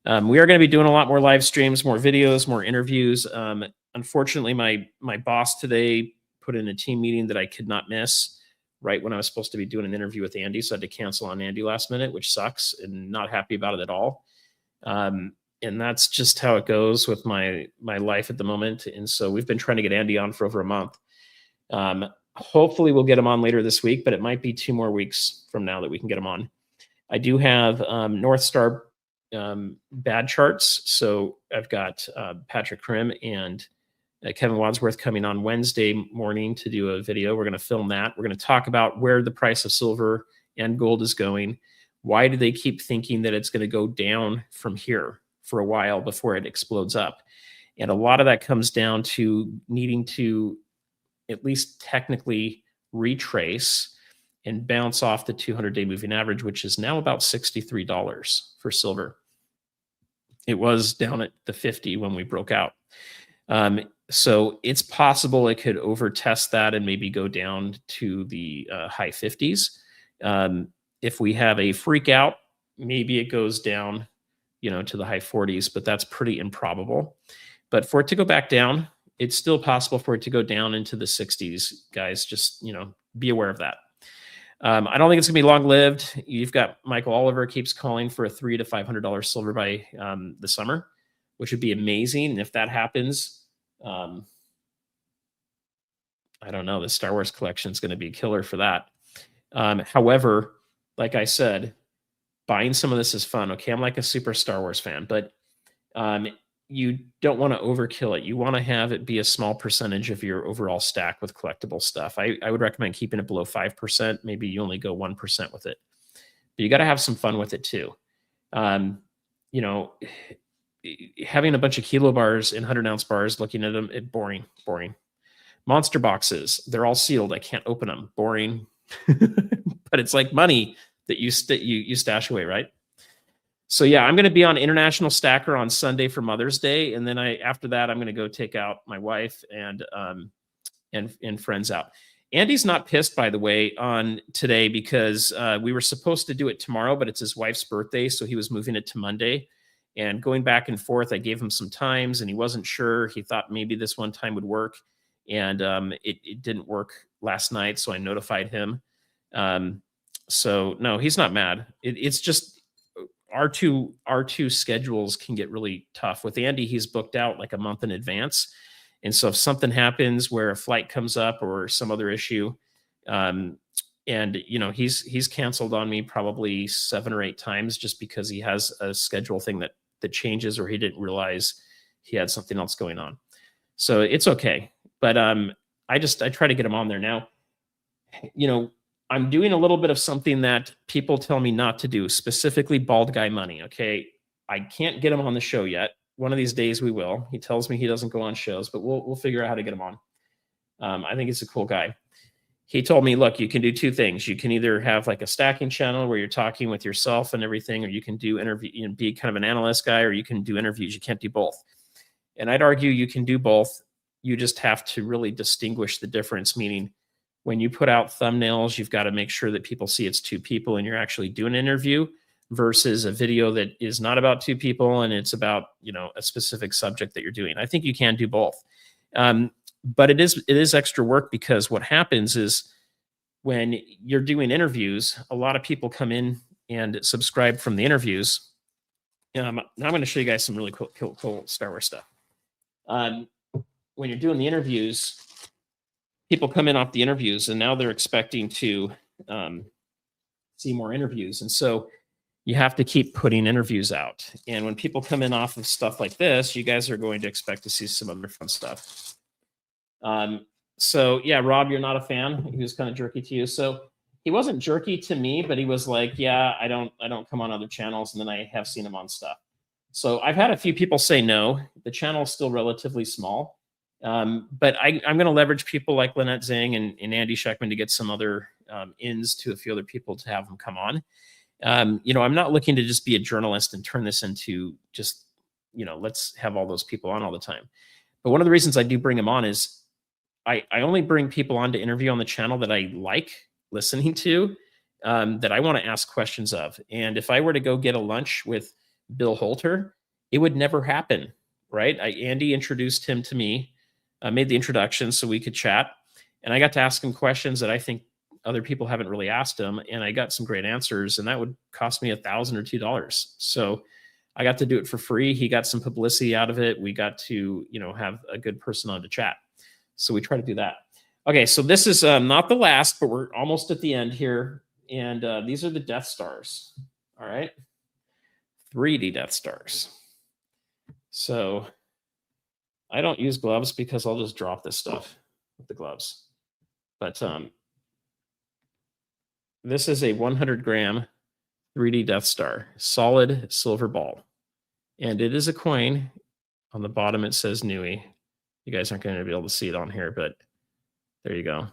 We are going to be doing a lot more live streams, more videos, more interviews. Unfortunately, my boss today put in a team meeting that I could not miss right when I was supposed to be doing an interview with Andy. So I had to cancel on Andy last minute, which sucks, and not happy about it at all. And that's just how it goes with my life at the moment. And so we've been trying to get Andy on for over a month. Hopefully we'll get him on later this week, but it might be 2 more weeks from now that we can get him on. I do have North Star bad charts. So I've got Patrick Krim and Kevin Wadsworth coming on Wednesday morning to do a video. We're going to film that. We're going to talk about where the price of silver and gold is going. Why do they keep thinking that it's going to go down from here for a while before it explodes up? And a lot of that comes down to needing to at least technically retrace and bounce off the 200-day moving average, which is now about $63 for silver. It was down at the 50 when we broke out. So it's possible it could overtest that and maybe go down to the high 50s. If we have a freak out, maybe it goes down, to the high 40s, but that's pretty improbable. But for it to go back down, it's still possible for it to go down into the 60s, guys. Just, be aware of that. I don't think it's gonna be long-lived. You've got Michael Oliver keeps calling for a $300 to $500 silver by the summer, which would be amazing. And if that happens, I don't know, the Star Wars collection is going to be killer for that. However, like I said, buying some of this is fun. Okay, I'm like a super Star Wars fan, but you don't want to overkill it. You want to have it be a small percentage of your overall stack with collectible stuff. I would recommend keeping it below 5%. Maybe you only go 1% with it, but you got to have some fun with it too. Having a bunch of kilo bars and 100-ounce bars, looking at them, boring. Monster boxes, they're all sealed. I can't open them. Boring. But it's like money that you stash away, right? So yeah, I'm going to be on International Stacker on Sunday for Mother's Day, and then after that I'm going to go take out my wife and friends out. Andy's not pissed, by the way, on today because we were supposed to do it tomorrow, but it's his wife's birthday, so he was moving it to Monday. And going back and forth, I gave him some times, and he wasn't sure. He thought maybe this one time would work, and it didn't work last night, so I notified him. So no, he's not mad. It's just our two schedules can get really tough. With Andy, he's booked out like a month in advance, and so if something happens where a flight comes up or some other issue, and he's canceled on me probably 7 or 8 times just because he has a schedule thing that changes, or he didn't realize he had something else going on. So it's okay. But I try to get him on there now. I'm doing a little bit of something that people tell me not to do, specifically bald guy money. Okay. I can't get him on the show yet. One of these days we will. He tells me he doesn't go on shows, but we'll figure out how to get him on. I think he's a cool guy. He told me, look, you can do 2 things. You can either have like a stacking channel where you're talking with yourself and everything, or you can do interview and be kind of an analyst guy, or you can do interviews. You can't do both. And I'd argue you can do both. You just have to really distinguish the difference, meaning when you put out thumbnails, you've got to make sure that people see it's 2 people and you're actually doing an interview versus a video that is not about 2 people and it's about, a specific subject that you're doing. I think you can do both. But it is extra work, because what happens is when you're doing interviews, a lot of people come in and subscribe from the interviews. Now I'm going to show you guys some really cool Star Wars stuff. When you're doing the interviews, people come in off the interviews and now they're expecting to see more interviews. And so you have to keep putting interviews out. And when people come in off of stuff like this, you guys are going to expect to see some other fun stuff. So yeah, Rob, you're not a fan. He was kind of jerky to you. So he wasn't jerky to me, but he was like, yeah, I don't come on other channels. And then I have seen him on stuff. So I've had a few people say no. The channel is still relatively small. But I'm going to leverage people like Lynette Zhang and Andy Scheckman to get some other ins to a few other people to have them come on. I'm not looking to just be a journalist and turn this into just, let's have all those people on all the time. But one of the reasons I do bring them on is I only bring people on to interview on the channel that I like listening to, that I want to ask questions of. And if I were to go get a lunch with Bill Holter, it would never happen, right? Andy introduced him to me. Made the introduction so we could chat, and I got to ask him questions that I think other people haven't really asked him, and I got some great answers, and that would cost me $1,000 or $2. So I got to do it for free. He got some publicity out of it. We got to, have a good person on to chat. So we try to do that. Okay, so this is not the last, but we're almost at the end here. And these are the Death Stars. All right. 3D Death Stars. So I don't use gloves because I'll just drop this stuff with the gloves. But this is a 100-gram 3D Death Star, solid silver ball. And it is a coin. On the bottom, it says Nui. You guys aren't going to be able to see it on here, but there you go.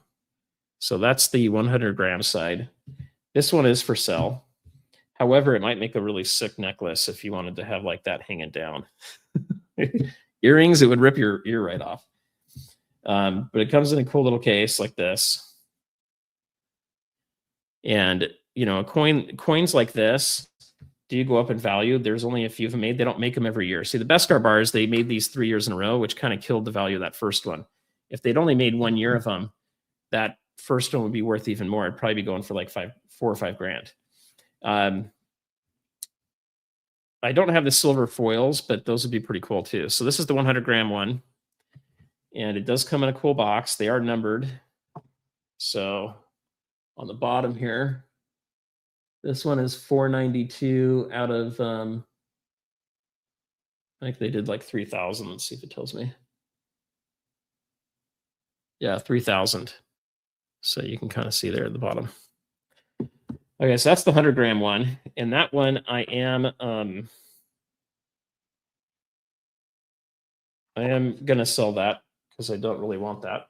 So that's the 100-gram side. This one is for sale. However, it might make a really sick necklace if you wanted to have like that hanging down. Earrings, it would rip your ear right off. But it comes in a cool little case like this. And, you know, coins like this, do you go up in value? There's only a few of them made. They don't make them every year. See, the Beskar bars, they made these 3 years in a row, which kind of killed the value of that first one. If they'd only made 1 year of them, that first one would be worth even more. It'd probably be going for like $4 or $5 grand. I don't have the silver foils, but those would be pretty cool too. So this is the 100-gram one. And it does come in a cool box. They are numbered. So on the bottom here, this one is 492 out of, I think they did like 3,000. Let's see if it tells me. Yeah, 3,000. So you can kind of see there at the bottom. Okay, so that's the 100-gram one. And that one I am going to sell that because I don't really want that.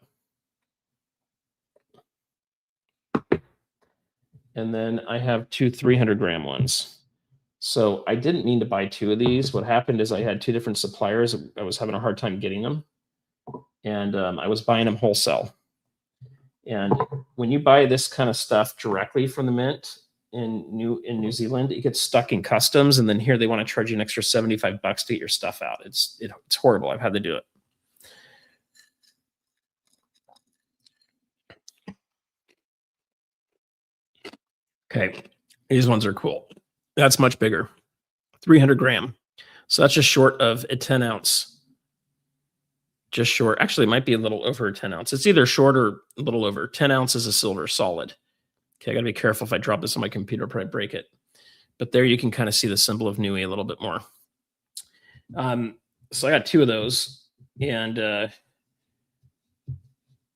And then I have two 300-gram ones. So I didn't mean to buy two of these. What happened is I had two different suppliers. I was having a hard time getting them. And I was buying them wholesale. And when you buy this kind of stuff directly from the mint in New Zealand, it gets stuck in customs. And then here they want to charge you an extra $75 to get your stuff out. It's horrible. I've had to do it. Okay, these ones are cool. That's much bigger, 300 gram. So that's just short of a 10 ounce. Just short. Actually, it might be a little over 10 ounce. It's either short or a little over. 10 ounces of silver, solid. Okay, I gotta be careful if I drop this on my computer, I'll probably break it. But there you can kind of see the symbol of Nui a little bit more. So I got two of those, and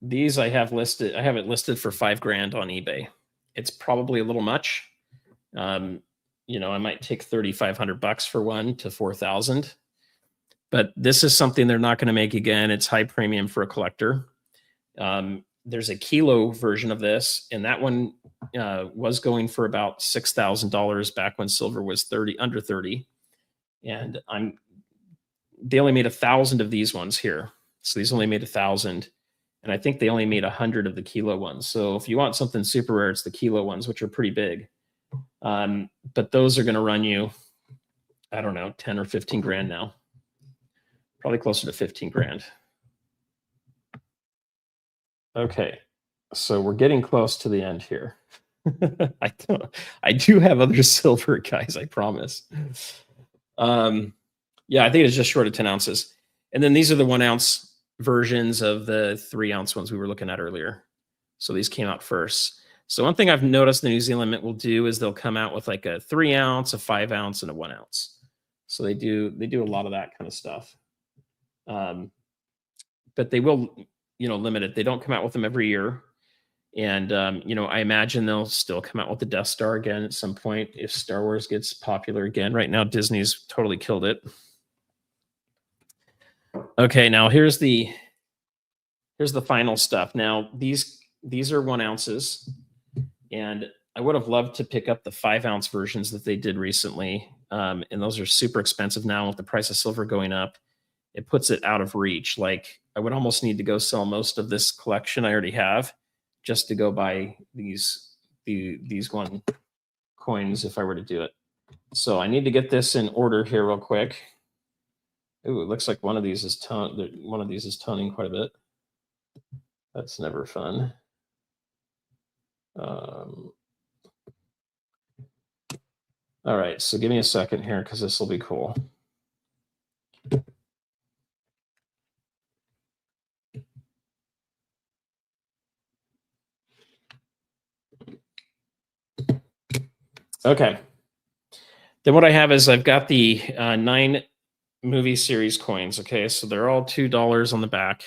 these I have listed. I have it listed for $5 grand on eBay. It's probably a little much. You know, I might take $3,500 for one to 4,000. But this is something they're not going to make again. It's high premium for a collector. There's a kilo version of this, and that one was going for about $6,000 back when silver was under 30. And they only made 1,000 of these ones here. So these only made 1,000. And I think they only made 100 of the kilo ones. So if you want something super rare, it's the kilo ones, which are pretty big. But those are going to run you, I don't know, 10 or 15 grand now. Probably closer to 15 grand. Okay, so we're getting close to the end here. I do have other silver, guys, I promise. Yeah, I think it's just short of 10 ounces. And then these are the 1 ounce versions of the 3 ounce ones we were looking at earlier. So these came out first. So one thing I've noticed the New Zealand Mint will do is they'll come out with like a 3 ounce, a 5 ounce, and a 1 ounce. So they do a lot of that kind of stuff. But they will, you know, limit it. They don't come out with them every year. And, you know, I imagine they'll still come out with the Death Star again at some point if Star Wars gets popular again. Right now, Disney's totally killed it. Okay, now here's the final stuff. Now, these are 1 ounces. And I would have loved to pick up the 5 ounce versions that they did recently. And those are super expensive now with the price of silver going up. It puts it out of reach. Like I would almost need to go sell most of this collection I already have just to go buy these one coins if I were to do it. So I need to get this in order here real quick. Ooh, it looks like one of these is toning quite a bit. That's never fun. All right, so give me a second here because this will be cool. Okay. Then what I have is I've got the 9 movie series coins. Okay, so they're all $2 on the back.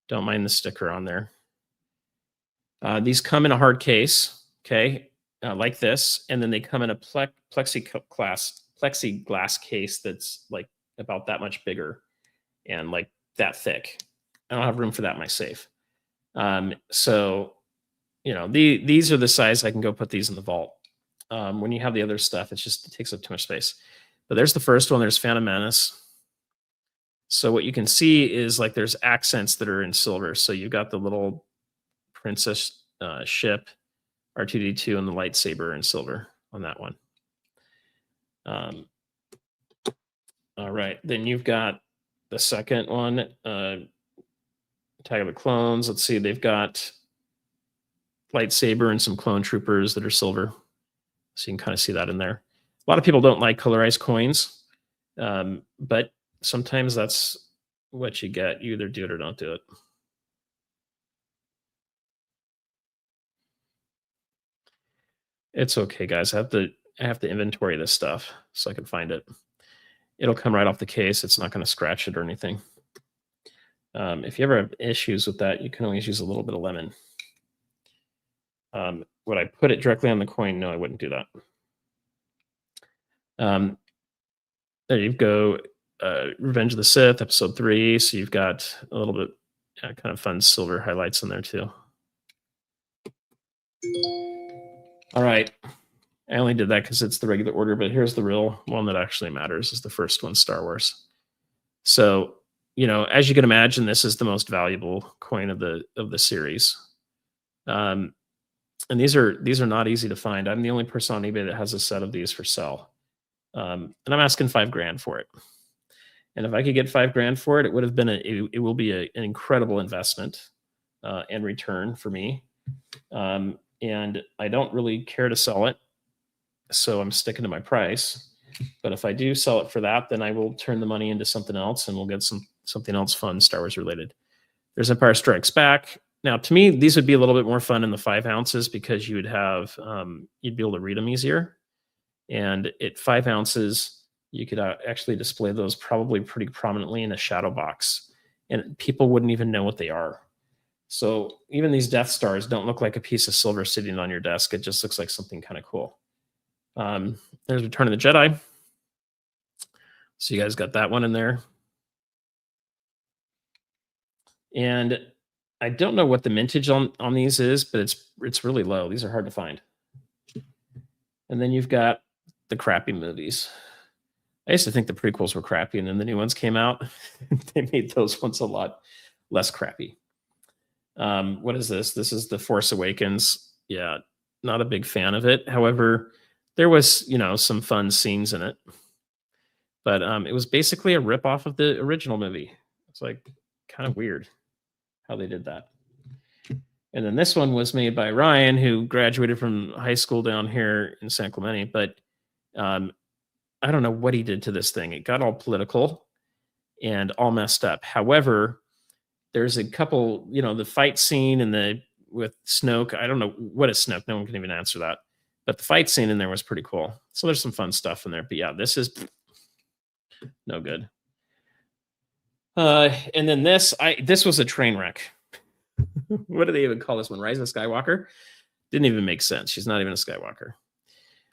Don't mind the sticker on there. These come in a hard case, okay, like this, and then they come in a plexiglass case that's like about that much bigger and like that thick. I don't have room for that in my safe. So, these are the size I can go put these in the vault. When you have the other stuff, it takes up too much space. But there's the first one. There's Phantom Menace. So what you can see is like there's accents that are in silver. So you've got the little princess ship, R2D2, and the lightsaber in silver on that one. All right, then you've got the second one, Attack of the Clones. Let's see, they've got lightsaber and some clone troopers that are silver. So you can kind of see that in there. A lot of people don't like colorized coins, but sometimes that's what you get. You either do it or don't do it. It's okay, guys. I have to inventory this stuff so I can find it. It'll come right off the case. It's not going to scratch it or anything. If you ever have issues with that, you can always use a little bit of lemon. Would I put it directly on the coin? No, I wouldn't do that. There you go. Revenge of the Sith, episode 3. So you've got a little bit kind of fun silver highlights in there too. All right. I only did that because it's the regular order, but here's the real one that actually matters, is the first one, Star Wars. So, as you can imagine, this is the most valuable coin of the series. And these are not easy to find. I'm the only person on eBay that has a set of these for sale. And I'm asking $5,000 for it. And if I could get $5,000 for it, it would have been it will be an incredible investment and return for me. And I don't really care to sell it, so I'm sticking to my price. But if I do sell it for that, then I will turn the money into something else, and we'll get something else fun, Star Wars related. There's Empire Strikes Back. Now, to me, these would be a little bit more fun in the 5 ounces because you would have you'd be able to read them easier. And at 5 ounces, you could actually display those probably pretty prominently in a shadow box, and people wouldn't even know what they are. So even these Death Stars don't look like a piece of silver sitting on your desk. It just looks like something kind of cool. There's Return of the Jedi. So you guys got that one in there. And I don't know what the mintage on these is, but it's really low. These are hard to find. And then you've got the crappy movies. I used to think the prequels were crappy, and then the new ones came out. They made those ones a lot less crappy. What is this? This is The Force Awakens. Yeah, not a big fan of it. However, there was, some fun scenes in it. But it was basically a ripoff of the original movie. It's like kind of weird how they did that. And then this one was made by Ryan, who graduated from high school down here in San Clemente. But I don't know what he did to this thing. It got all political and all messed up. However, there's a couple, the fight scene with Snoke. I don't know what is Snoke. No one can even answer that. But the fight scene in there was pretty cool. So there's some fun stuff in there. But yeah, this is no good. And then this was a train wreck. What do they even call this one? Rise of Skywalker? Didn't even make sense. She's not even a Skywalker.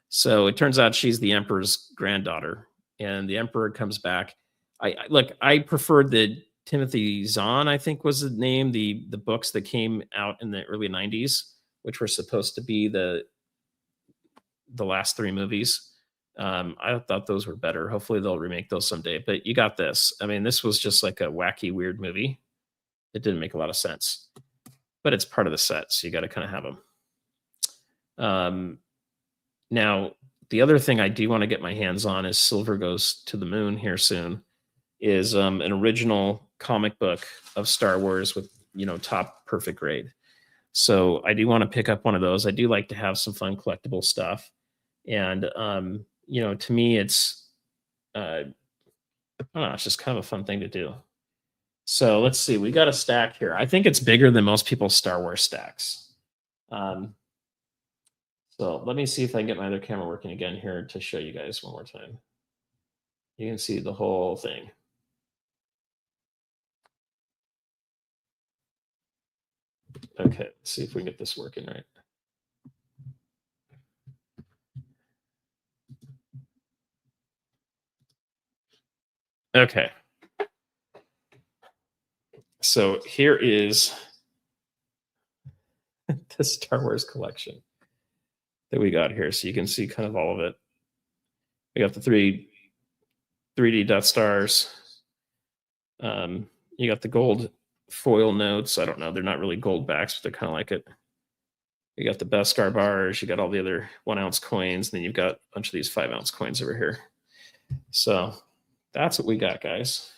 So it turns out she's the Emperor's granddaughter, and the Emperor comes back. I preferred the Timothy Zahn, I think was the name, the books that came out in the early 90s, which were supposed to be the last 3 movies. I thought those were better. Hopefully they'll remake those someday. But you got this. I mean, this was just like a wacky, weird movie. It didn't make a lot of sense. But it's part of the set, so you got to kind of have them. Now, the other thing I do want to get my hands on is Silver Goes to the Moon here soon, is an original comic book of Star Wars with, top perfect grade. So I do want to pick up one of those. I do like to have some fun collectible stuff. And, to me, it's, I don't know, it's just kind of a fun thing to do. So let's see, we got a stack here. I think it's bigger than most people's Star Wars stacks. So So let me see if I can get my other camera working again here to show you guys one more time. You can see the whole thing. Okay, let's see if we can get this working right. Okay. So here is the Star Wars collection that we got here. So you can see kind of all of it. We got the 3D Death Stars. You got the gold foil notes. I don't know. They're not really gold backs, but they're kind of like it. You got the Beskar bars. You got all the other 1 ounce coins. And then you've got a bunch of these 5 ounce coins over here. So that's what we got, guys.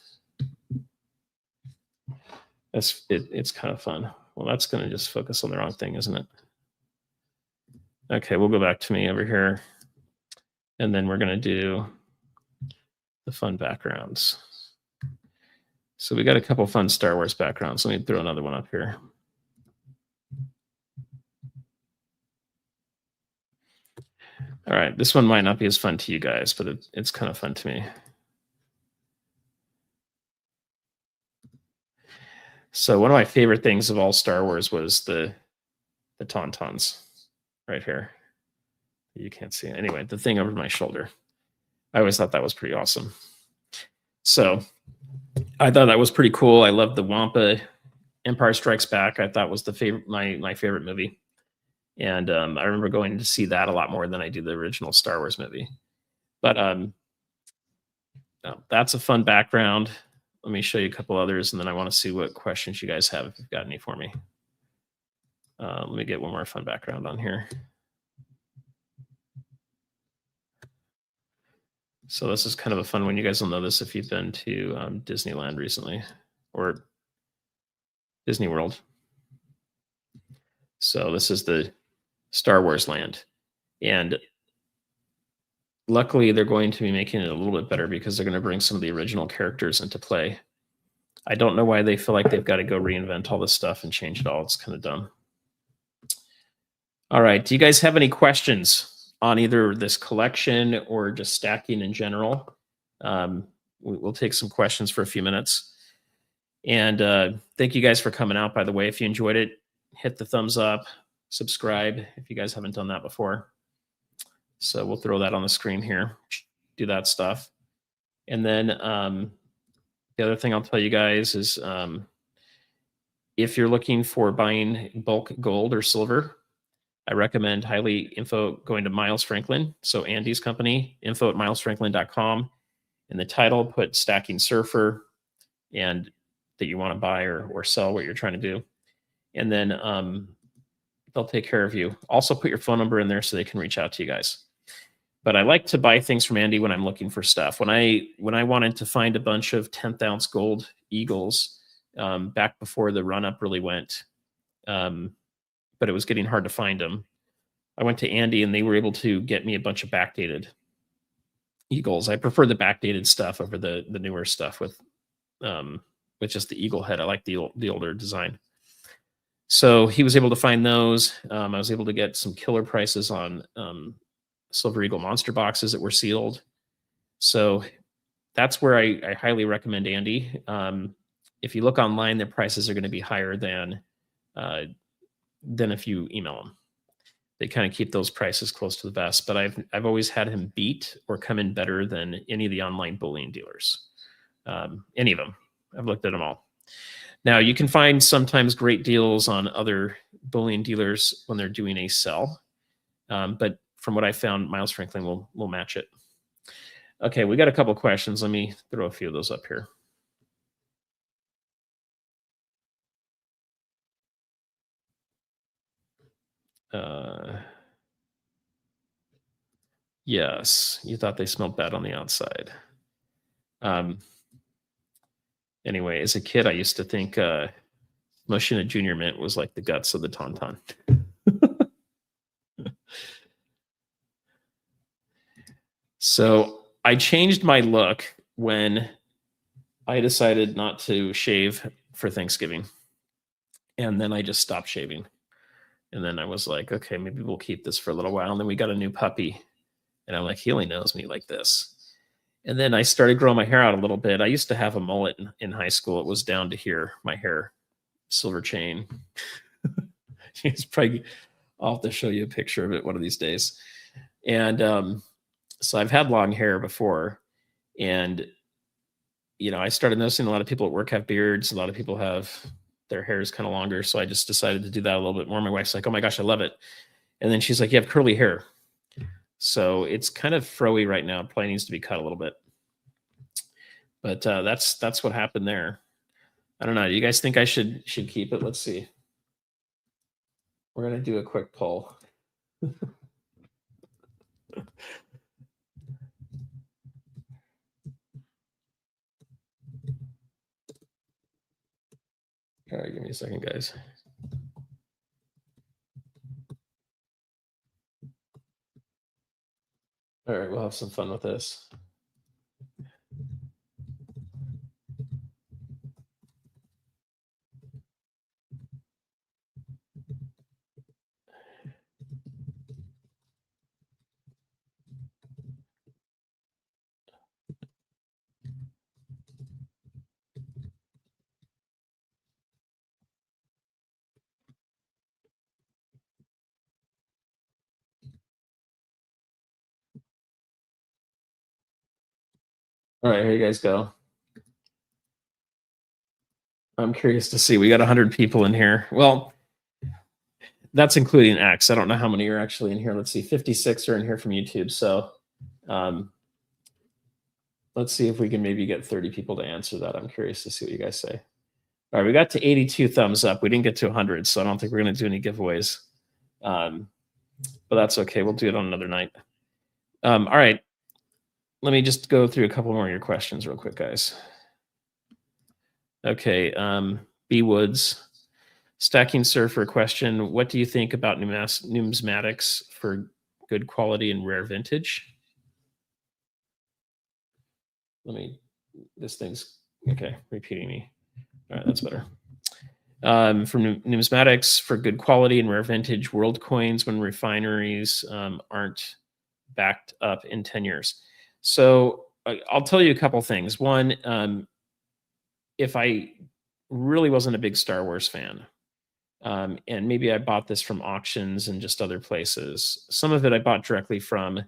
It's kind of fun. Well, that's going to just focus on the wrong thing, isn't it? Okay, we'll go back to me over here. And then we're going to do the fun backgrounds. So we got a couple fun Star Wars backgrounds. Let me throw another one up here. All right, this one might not be as fun to you guys, but it's kind of fun to me. So one of my favorite things of all Star Wars was the Tauntauns right here. You can't see it. Anyway, the thing over my shoulder. I always thought that was pretty awesome. So I thought that was pretty cool. I loved the Wampa Empire Strikes Back. I thought was the favorite my favorite movie. And I remember going to see that a lot more than I do the original Star Wars movie. But that's a fun background. Let me show you a couple others, and then I want to see what questions you guys have if you've got any for me. Let me get one more fun background on here. So this is kind of a fun one. You guys will know this if you've been to Disneyland recently or Disney World. So this is the Star Wars land. And luckily, they're going to be making it a little bit better because they're going to bring some of the original characters into play. I don't know why they feel like they've got to go reinvent all this stuff and change it all. It's kind of dumb. All right. Do you guys have any questions on either this collection or just stacking in general? We'll take some questions for a few minutes. And thank you guys for coming out, by the way. If you enjoyed it, hit the thumbs up, subscribe if you guys haven't done that before. So we'll throw that on the screen here, do that stuff. And then the other thing I'll tell you guys is if you're looking for buying bulk gold or silver, I recommend highly going to Miles Franklin. So Andy's company, info@milesfranklin.com. In the title, put StackingSurfer and that you want to buy or sell what you're trying to do. And then they'll take care of you. Also put your phone number in there so they can reach out to you guys. But I like to buy things from Andy when I'm looking for stuff. When I wanted to find a bunch of 10th ounce gold eagles back before the run up really went, but it was getting hard to find them, I went to Andy and they were able to get me a bunch of backdated eagles. I prefer the backdated stuff over the newer stuff with just the eagle head. I like the older design. So he was able to find those. I was able to get some killer prices on Silver Eagle monster boxes that were sealed. So that's where I highly recommend Andy. If you look online, their prices are going to be higher than if you email them. They kind of keep those prices close to the vest, but I've always had him beat or come in better than any of the online bullion dealers. Any of them. I've looked at them all. Now, you can find sometimes great deals on other bullion dealers when they're doing a sell. But from what I found, Miles Franklin will match it. Okay, we got a couple questions. Let me throw a few of those up here. Yes, you thought they smelled bad on the outside. Anyway, as a kid, I used to think mushing a junior mint was like the guts of the tauntaun. So I changed my look when I decided not to shave for Thanksgiving. And then I just stopped shaving. And then I was like, okay, maybe we'll keep this for a little while. And then we got a new puppy. And I'm like, he only knows me like this. And then I started growing my hair out a little bit. I used to have a mullet in high school. It was down to here, my hair, silver chain. It's probably, I'll have to show you a picture of it one of these days. And so I've had long hair before. And, you know, I started noticing a lot of people at work have beards. A lot of people have their hair is kind of longer. So I just decided to do that a little bit more. My wife's like, oh my gosh, I love it. And then she's like, you have curly hair. So it's kind of froey right now. It probably needs to be cut a little bit. But that's what happened there. I don't know. Do you guys think I should keep it? Let's see. We're gonna do a quick poll. All right, give me a second, guys. All right, we'll have some fun with this. All right, here you guys go. I'm curious to see. We got 100 people in here. Well, that's including X. I don't know how many are actually in here. Let's see. 56 are in here from YouTube. So let's see if we can maybe get 30 people to answer that. I'm curious to see what you guys say. All right, we got to 82 thumbs up. We didn't get to 100, so I don't think we're going to do any giveaways. But that's okay. We'll do it on another night. All right. Let me just go through a couple more of your questions real quick, guys. Okay. B Woods, StackingSurfer question. What do you think about numismatics for good quality and rare vintage? This thing's, okay, repeating me. All right, that's better. For numismatics for good quality and rare vintage world coins when refineries aren't backed up in 10 years. So I'll tell you a couple things. One, if I really wasn't a big Star Wars fan, and maybe I bought this from auctions and just other places. Some of it I bought directly from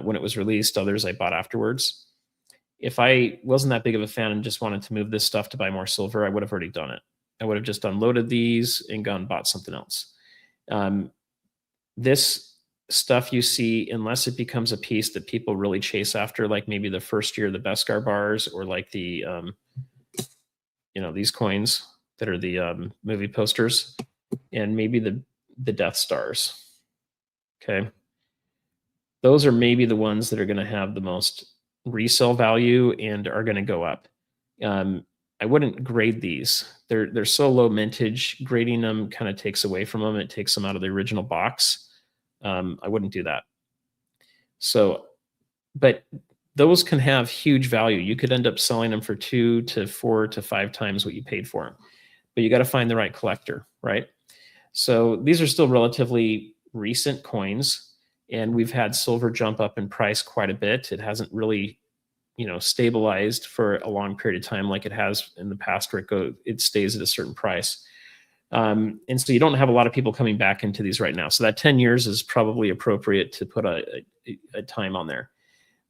when it was released. Others I bought afterwards. If I wasn't that big of a fan and just wanted to move this stuff to buy more silver, I would have already done it. I would have just unloaded these and gone and bought something else. This stuff you see, unless it becomes a piece that people really chase after, like maybe the first year of the Beskar bars, or like the, these coins that are the movie posters, and maybe the Death Stars. Okay. Those are maybe the ones that are going to have the most resale value and are going to go up. I wouldn't grade these. They're so low mintage. Grading them kind of takes away from them. It takes them out of the original box. I wouldn't do that. So, but those can have huge value. You could end up selling them for 2 to 4 to 5 times what you paid for them. But you got to find the right collector, right? So these are still relatively recent coins, and we've had silver jump up in price quite a bit. It hasn't really, stabilized for a long period of time like it has in the past, where it stays at a certain price. And so you don't have a lot of people coming back into these right now. So that 10 years is probably appropriate to put a time on there.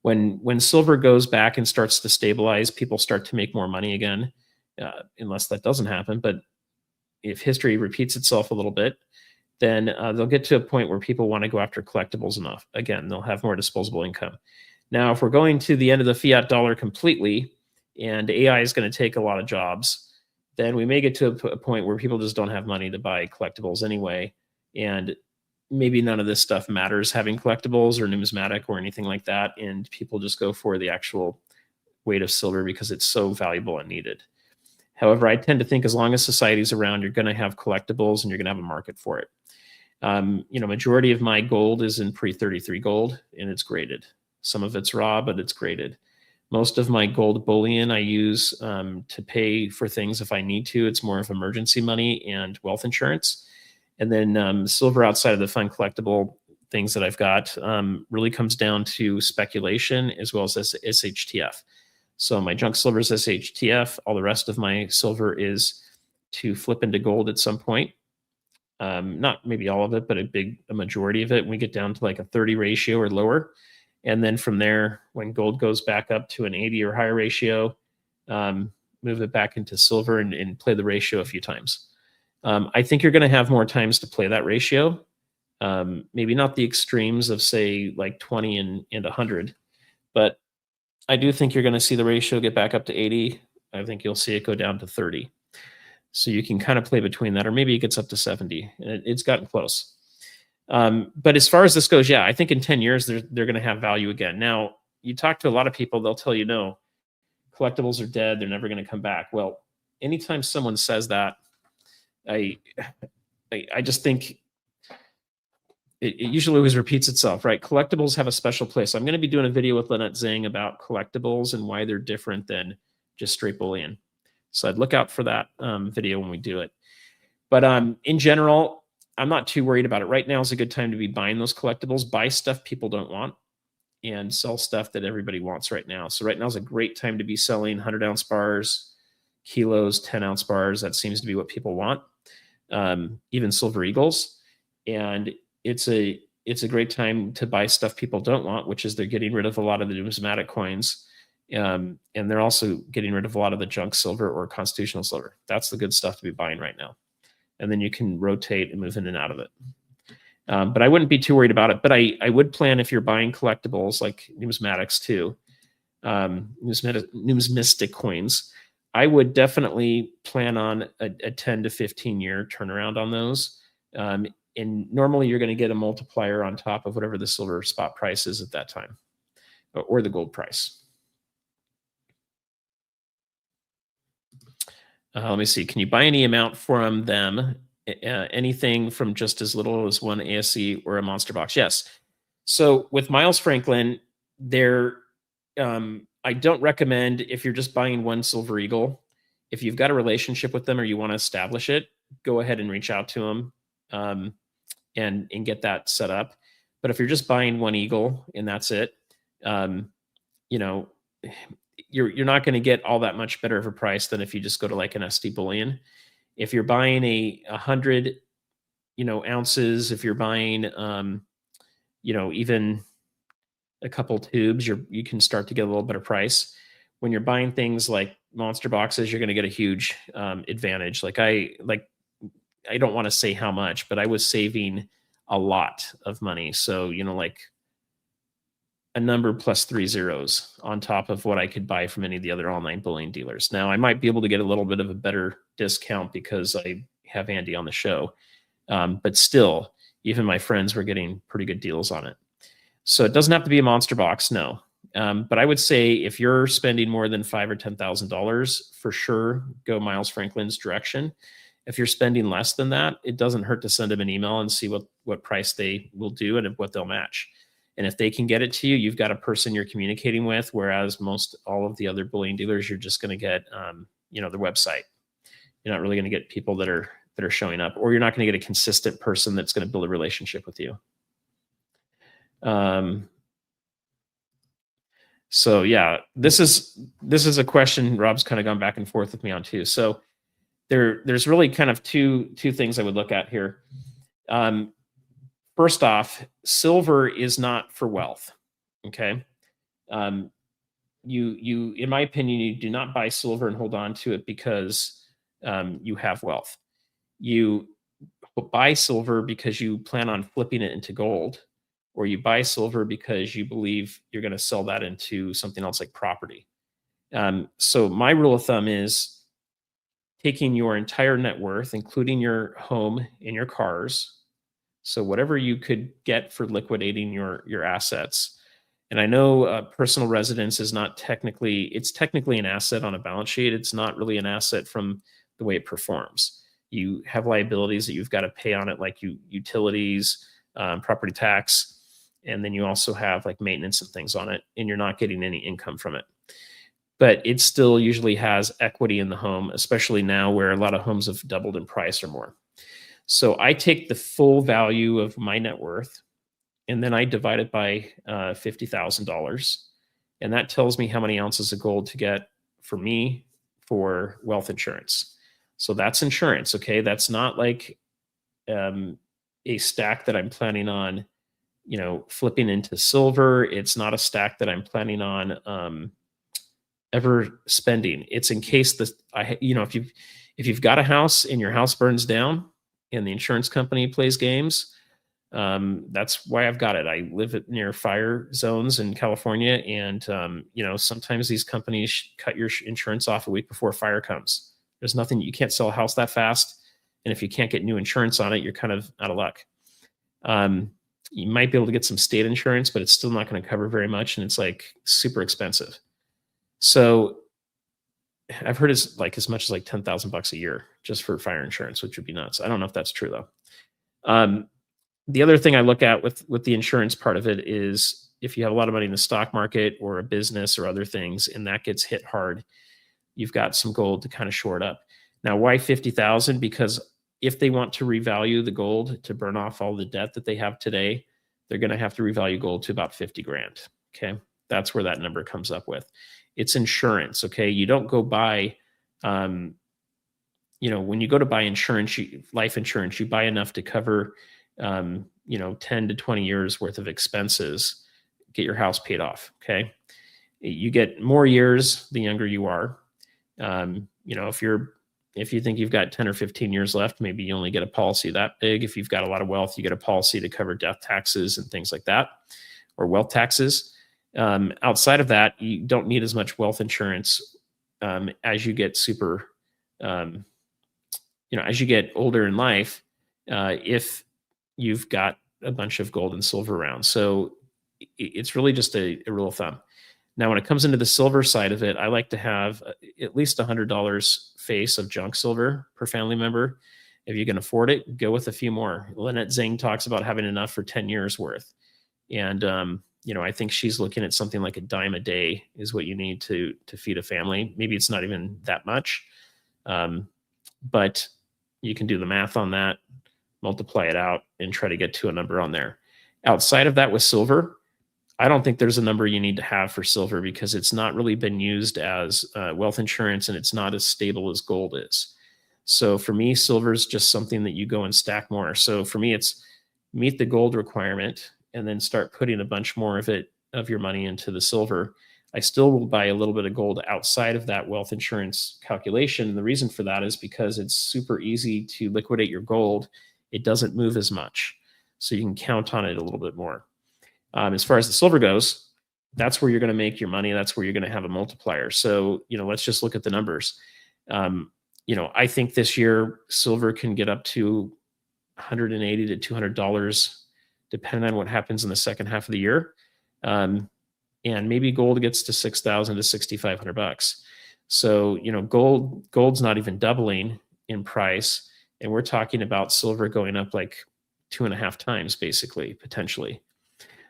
When silver goes back and starts to stabilize, people start to make more money again, unless that doesn't happen. But if history repeats itself a little bit, then they'll get to a point where people want to go after collectibles enough. Again, they'll have more disposable income. Now, if we're going to the end of the fiat dollar completely and AI is going to take a lot of jobs, then we may get to a point where people just don't have money to buy collectibles anyway. And maybe none of this stuff matters, having collectibles or numismatic or anything like that. And people just go for the actual weight of silver because it's so valuable and needed. However, I tend to think as long as society's around, you're going to have collectibles and you're going to have a market for it. Majority of my gold is in pre-33 gold, and it's graded. Some of it's raw, but it's graded. Most of my gold bullion I use to pay for things if I need to. It's more of emergency money and wealth insurance. And then silver outside of the fun collectible things that I've got really comes down to speculation as well as SHTF. So my junk silver is SHTF. All the rest of my silver is to flip into gold at some point. Not maybe all of it, but a majority of it. When we get down to like a 30 ratio or lower. And then from there, when gold goes back up to an 80 or higher ratio, move it back into silver and play the ratio a few times. I think you're going to have more times to play that ratio. Maybe not the extremes of say like 20 and 100, but I do think you're going to see the ratio get back up to 80. I think you'll see it go down to 30. So you can kind of play between that, or maybe it gets up to 70. It's gotten close. But as far as this goes, yeah, I think in 10 years, they're going to have value again. Now, you talk to a lot of people, they'll tell you, no, collectibles are dead. They're never going to come back. Well, anytime someone says that, I just think it usually always repeats itself, right? Collectibles have a special place. I'm going to be doing a video with Lynette Zhang about collectibles and why they're different than just straight bullion. So I'd look out for that video when we do it. But in general, I'm not too worried about it. Right now is a good time to be buying those collectibles. Buy stuff people don't want and sell stuff that everybody wants right now. So right now is a great time to be selling 100-ounce bars, kilos, 10-ounce bars. That seems to be what people want. Even silver eagles. And it's a great time to buy stuff people don't want, which is they're getting rid of a lot of the numismatic coins. And they're also getting rid of a lot of the junk silver or constitutional silver. That's the good stuff to be buying right now. And then you can rotate and move in and out of it. But I wouldn't be too worried about it. But I would plan, if you're buying collectibles like numismatics too, numismatic coins, I would definitely plan on a 10 to 15 year turnaround on those. And normally you're going to get a multiplier on top of whatever the silver spot price is at that time, or the gold price. Let me see. Can you buy any amount from them? Anything from just as little as one ASC or a monster box? Yes. So with Miles Franklin, I don't recommend, if you're just buying one silver eagle, if you've got a relationship with them or you want to establish it, go ahead and reach out to them and get that set up. But if you're just buying one eagle and that's it, you know, you're not going to get all that much better of a price than if you just go to like an SD bullion. If you're buying 100, ounces, if you're buying, even a couple tubes, you can start to get a little better price. When you're buying things like monster boxes, you're going to get a huge advantage. I don't want to say how much, but I was saving a lot of money. So, like a number plus 3 zeros on top of what I could buy from any of the other online bullion dealers. Now, I might be able to get a little bit of a better discount because I have Andy on the show. But still, even my friends were getting pretty good deals on it. So it doesn't have to be a monster box, no. But I would say if you're spending more than $5,000 or $10,000, for sure, go Miles Franklin's direction. If you're spending less than that, it doesn't hurt to send them an email and see what price they will do and what they'll match. And if they can get it to you, you've got a person you're communicating with, whereas all of the other bullion dealers, you're just going to get, their website. You're not really going to get people that are showing up, or you're not going to get a consistent person that's going to build a relationship with you. So yeah, this is a question Rob's kind of gone back and forth with me on too. So there's really kind of two things I would look at here. First off, silver is not for wealth. Okay. You, in my opinion, you do not buy silver and hold on to it because you have wealth. You buy silver because you plan on flipping it into gold, or you buy silver because you believe you're going to sell that into something else like property. So my rule of thumb is taking your entire net worth, including your home and your cars. So whatever you could get for liquidating your assets. And I know personal residence is not technically, it's technically an asset on a balance sheet. It's not really an asset from the way it performs. You have liabilities that you've got to pay on it, like utilities, property tax, and then you also have like maintenance and things on it, and you're not getting any income from it. But it still usually has equity in the home, especially now where a lot of homes have doubled in price or more. So I take the full value of my net worth and then I divide it by $50,000. And that tells me how many ounces of gold to get for me for wealth insurance. So that's insurance. Okay. That's not like a stack that I'm planning on, flipping into silver. It's not a stack that I'm planning on ever spending. It's in case if you've got a house and your house burns down and the insurance company plays games, that's why I've got it. I live near fire zones in California, and sometimes these companies cut your insurance off a week before fire comes. There's nothing, you can't sell a house that fast, and if you can't get new insurance on it, you're kind of out of luck. You might be able to get some state insurance, but it's still not going to cover very much, and it's like super expensive. So I've heard it's like as much as like $10,000 a year just for fire insurance, which would be nuts. I don't know if that's true though. The other thing I look at with the insurance part of it is if you have a lot of money in the stock market or a business or other things, and that gets hit hard, you've got some gold to kind of shore it up. Now, why 50,000? Because if they want to revalue the gold to burn off all the debt that they have today, they're going to have to revalue gold to about 50 grand. Okay. That's where that number comes up with. It's insurance. Okay. You don't go buy, when you go to buy insurance, life insurance, you buy enough to cover 10 to 20 years worth of expenses, get your house paid off. Okay. You get more years the younger you are. If you think you've got 10 or 15 years left, maybe you only get a policy that big. If you've got a lot of wealth, you get a policy to cover death taxes and things like that, or wealth taxes. Outside of that, you don't need as much wealth insurance as you get as you get older in life, if you've got a bunch of gold and silver around. So it's really just a rule of thumb. Now, when it comes into the silver side of it, I like to have at least $100 face of junk silver per family member. If you can afford it, go with a few more. Lynette Zing talks about having enough for 10 years worth. And, I think she's looking at something like a dime a day is what you need to feed a family. Maybe it's not even that much, but you can do the math on that, multiply it out, and try to get to a number on there. Outside of that with silver, I don't think there's a number you need to have for silver because it's not really been used as wealth insurance, and it's not as stable as gold is. So for me, silver is just something that you go and stack more. So for me, it's meet the gold requirement and then start putting a bunch more of your money into the silver. I still will buy a little bit of gold outside of that wealth insurance calculation. And the reason for that is because it's super easy to liquidate your gold. It doesn't move as much, so you can count on it a little bit more. As far as the silver goes, that's where you're going to make your money. That's where you're going to have a multiplier. So, let's just look at the numbers. I think this year silver can get up to $180 to $200, depending on what happens in the second half of the year. And maybe gold gets to $6,000 to $6,500. So, gold's not even doubling in price. And we're talking about silver going up like 2.5 times, basically, potentially.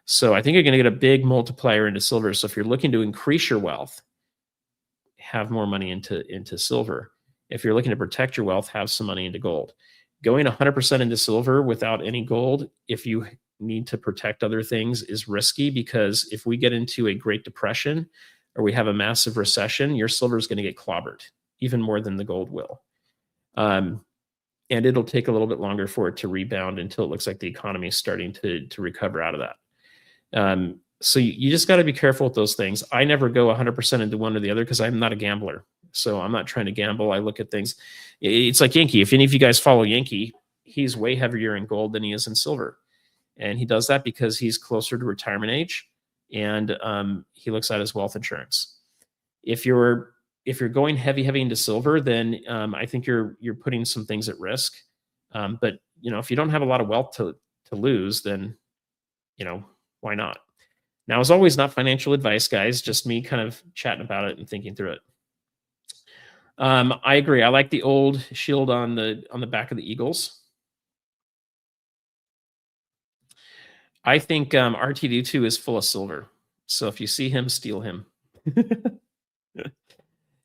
So I think you're going to get a big multiplier into silver. So if you're looking to increase your wealth, have more money into silver. If you're looking to protect your wealth, have some money into gold. Going 100% into silver without any gold, if you need to protect other things, is risky, because if we get into a Great Depression or we have a massive recession, your silver is going to get clobbered even more than the gold will. And it'll take a little bit longer for it to rebound until it looks like the economy is starting to recover out of that. So you just got to be careful with those things. I never go 100% into one or the other because I'm not a gambler. So I'm not trying to gamble. I look at things. It's like Yankee. If any of you guys follow Yankee, he's way heavier in gold than he is in silver. And he does that because he's closer to retirement age, and he looks at his wealth insurance. If you're going heavy into silver, then I think you're putting some things at risk. But if you don't have a lot of wealth to lose, then why not? Now, as always, not financial advice, guys, just me kind of chatting about it and thinking through it. I agree. I like the old shield on the back of the Eagles. I think R2-D2 is full of silver. So if you see him, steal him.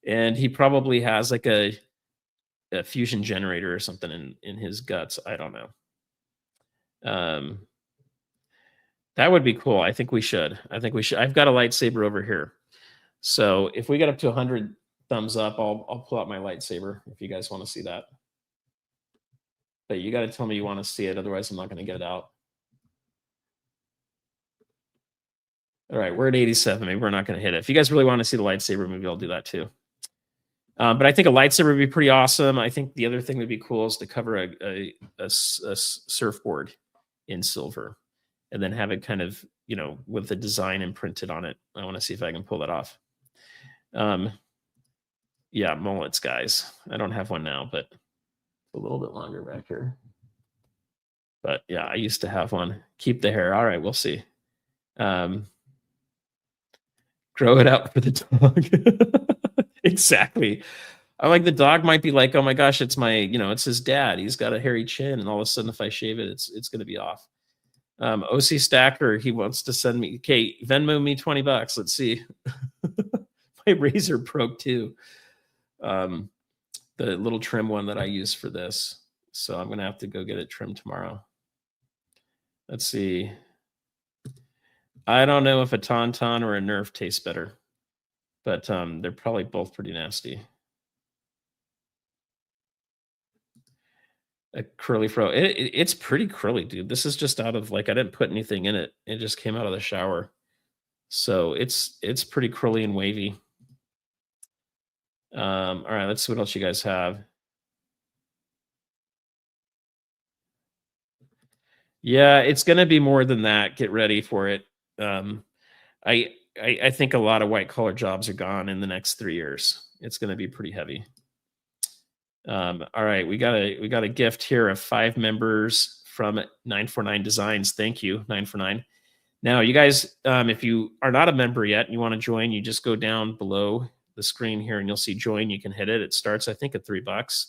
And he probably has like a a fusion generator or something in his guts. I don't know. That would be cool. I think we should. I've got a lightsaber over here. So if we get up to 100 thumbs up, I'll pull out my lightsaber if you guys want to see that. But you got to tell me you want to see it. Otherwise, I'm not going to get it out. All right, we're at 87. Maybe we're not going to hit it. If you guys really want to see the lightsaber, maybe I'll do that too. But I think a lightsaber would be pretty awesome. I think the other thing would be cool is to cover a surfboard in silver and then have it kind of, you know, with the design imprinted on it. I want to see if I can pull that off. Yeah, mullets, guys. I don't have one now, but a little bit longer back here. But yeah, I used to have one. Keep the hair. All right, we'll see. Grow it out for the dog. Exactly. I like the dog might be like, oh my gosh, it's my, you know, it's his dad. He's got a hairy chin, and all of a sudden, if I shave it, it's going to be off. OC Stacker, he wants to send me. Okay, Venmo me $20. Let's see. My razor broke too. The little trim one that I use for this. So I'm going to have to go get it trimmed tomorrow. Let's see. I don't know if a Tauntaun or a Nerf tastes better, but they're probably both pretty nasty. A curly fro. It's pretty curly, dude. This is just out of, like, I didn't put anything in it. It just came out of the shower. So it's pretty curly and wavy. All right, let's see what else you guys have. Yeah, it's going to be more than that. Get ready for it. I think a lot of white collar jobs are gone in the next 3 years. It's going to be pretty heavy. All right, we got a gift here of 5 members from 949 Designs. Thank you, 949. Now, you guys, if you are not a member yet and you want to join, you just go down below the screen here and you'll see join. You can hit it. It starts, I think, at $3.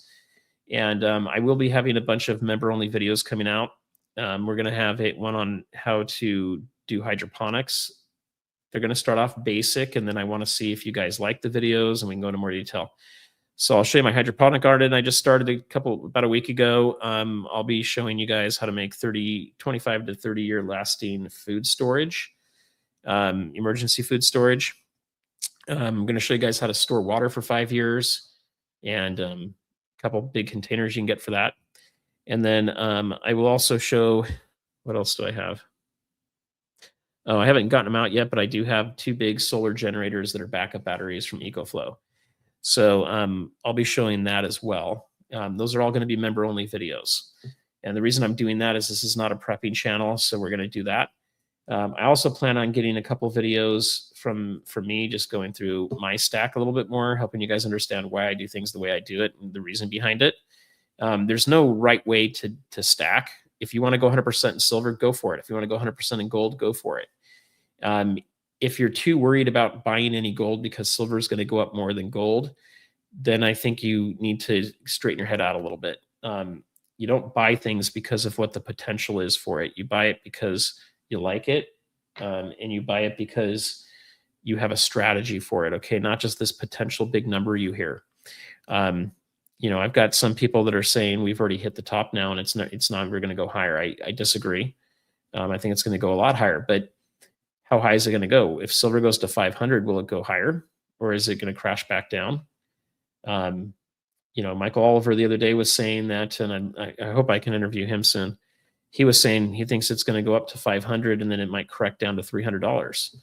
And I will be having a bunch of member-only videos coming out. We're going to have one on how to do hydroponics. They're going to start off basic, and then I want to see if you guys like the videos, and we can go into more detail. So I'll show you my hydroponic garden. I just started about a week ago. I'll be showing you guys how to make 25 to 30 year lasting food storage, emergency food storage. I'm going to show you guys how to store water for 5 years, and a couple big containers you can get for that. And then I will also show, what else do I have? Oh, I haven't gotten them out yet, but I do have 2 big solar generators that are backup batteries from EcoFlow. So I'll be showing that as well. Those are all going to be member-only videos. And the reason I'm doing that is this is not a prepping channel, so we're going to do that. I also plan on getting a couple videos from me, just going through my stack a little bit more, helping you guys understand why I do things the way I do it and the reason behind it. There's no right way to stack. If you want to go 100% in silver, go for it. If you want to go 100% in gold, go for it. If you're too worried about buying any gold because silver is going to go up more than gold, then I think you need to straighten your head out a little bit. You don't buy things because of what the potential is for it. You buy it because you like it, and you buy it because you have a strategy for it. Okay, not just this potential big number you hear. You know, I've got some people that are saying we've already hit the top now, and it's not we're going to go higher. I disagree. I think it's going to go a lot higher, but how high is it going to go? If silver goes to 500, will it go higher, or is it going to crash back down? You know, Michael Oliver the other day was saying that, and I hope I can interview him soon. He was saying he thinks it's going to go up to 500, and then it might correct down to $300.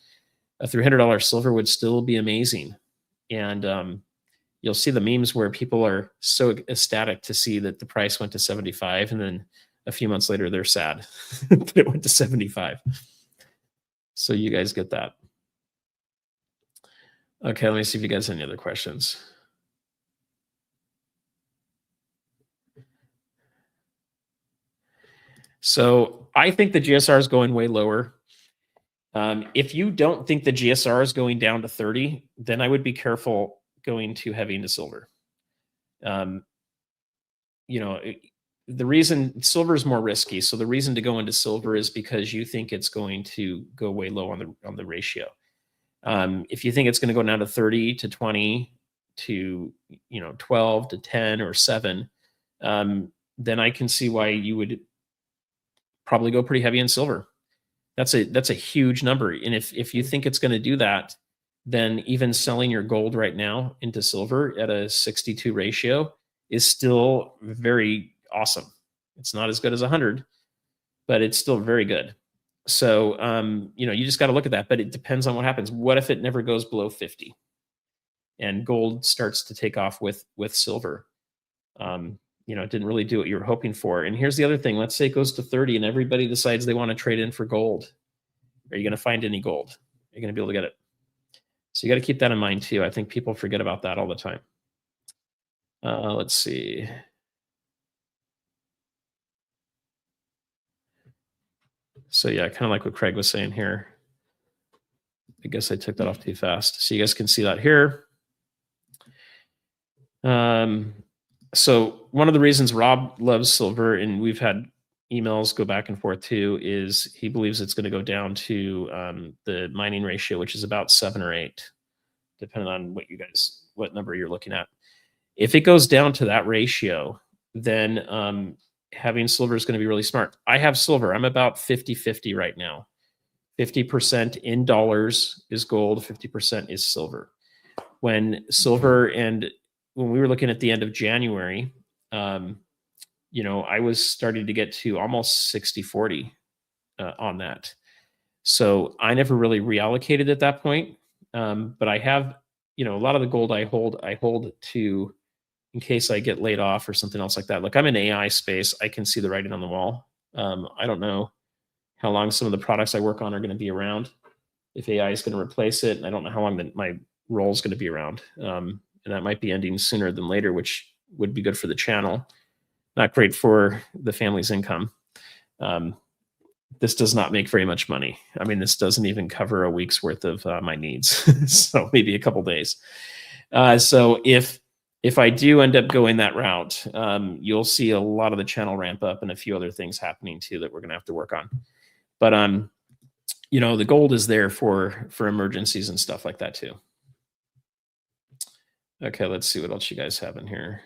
A $300 silver would still be amazing, and you'll see the memes where people are so ecstatic to see that the price went to 75, and then a few months later they're sad that it went to 75. So you guys get that. Okay, let me see if you guys have any other questions. So I think the GSR is going way lower. If you don't think the GSR is going down to 30, then I would be careful going too heavy into silver. You know, the reason silver is more risky. So the reason to go into silver is because you think it's going to go way low on the ratio. If you think it's going to go down to 30 to 20, to 12 to 10 or 7, then I can see why you would probably go pretty heavy in silver. That's a huge number. And if you think it's going to do that, then even selling your gold right now into silver at a 62 ratio is still very awesome. It's not as good as 100, but it's still very good. So you just got to look at that, but it depends on what happens. What if it never goes below 50 and gold starts to take off with silver? It didn't really do what you were hoping for. And here's the other thing. Let's say it goes to 30 and everybody decides they want to trade in for gold. Are you going to find any gold? Are you going to be able to get it? So you got to keep that in mind too. I think people forget about that all the time. Let's see. So yeah, kind of like what Craig was saying here. I guess I took that off too fast. So you guys can see that here. So one of the reasons Rob loves silver, and we've had emails go back and forth too, is he believes it's going to go down to the mining ratio, which is about 7 or 8, depending on what number you're looking at. If it goes down to that ratio, then having silver is going to be really smart. I have silver. I'm about 50-50 right now. 50% in dollars is gold, 50% is silver. When we were looking at the end of January, I was starting to get to almost 60-40 on that. So I never really reallocated at that point. But I have, a lot of the gold I hold to in case I get laid off or something else like that. Look, I'm in AI space. I can see the writing on the wall. I don't know how long some of the products I work on are going to be around, if AI is going to replace it. And I don't know how long my role is going to be around. And that might be ending sooner than later, which would be good for the channel. Not great for the family's income. This does not make very much money. I mean, this doesn't even cover a week's worth of my needs. So maybe a couple days. So if I do end up going that route, you'll see a lot of the channel ramp up and a few other things happening too that we're going to have to work on. But the gold is there for emergencies and stuff like that too. Okay, let's see what else you guys have in here.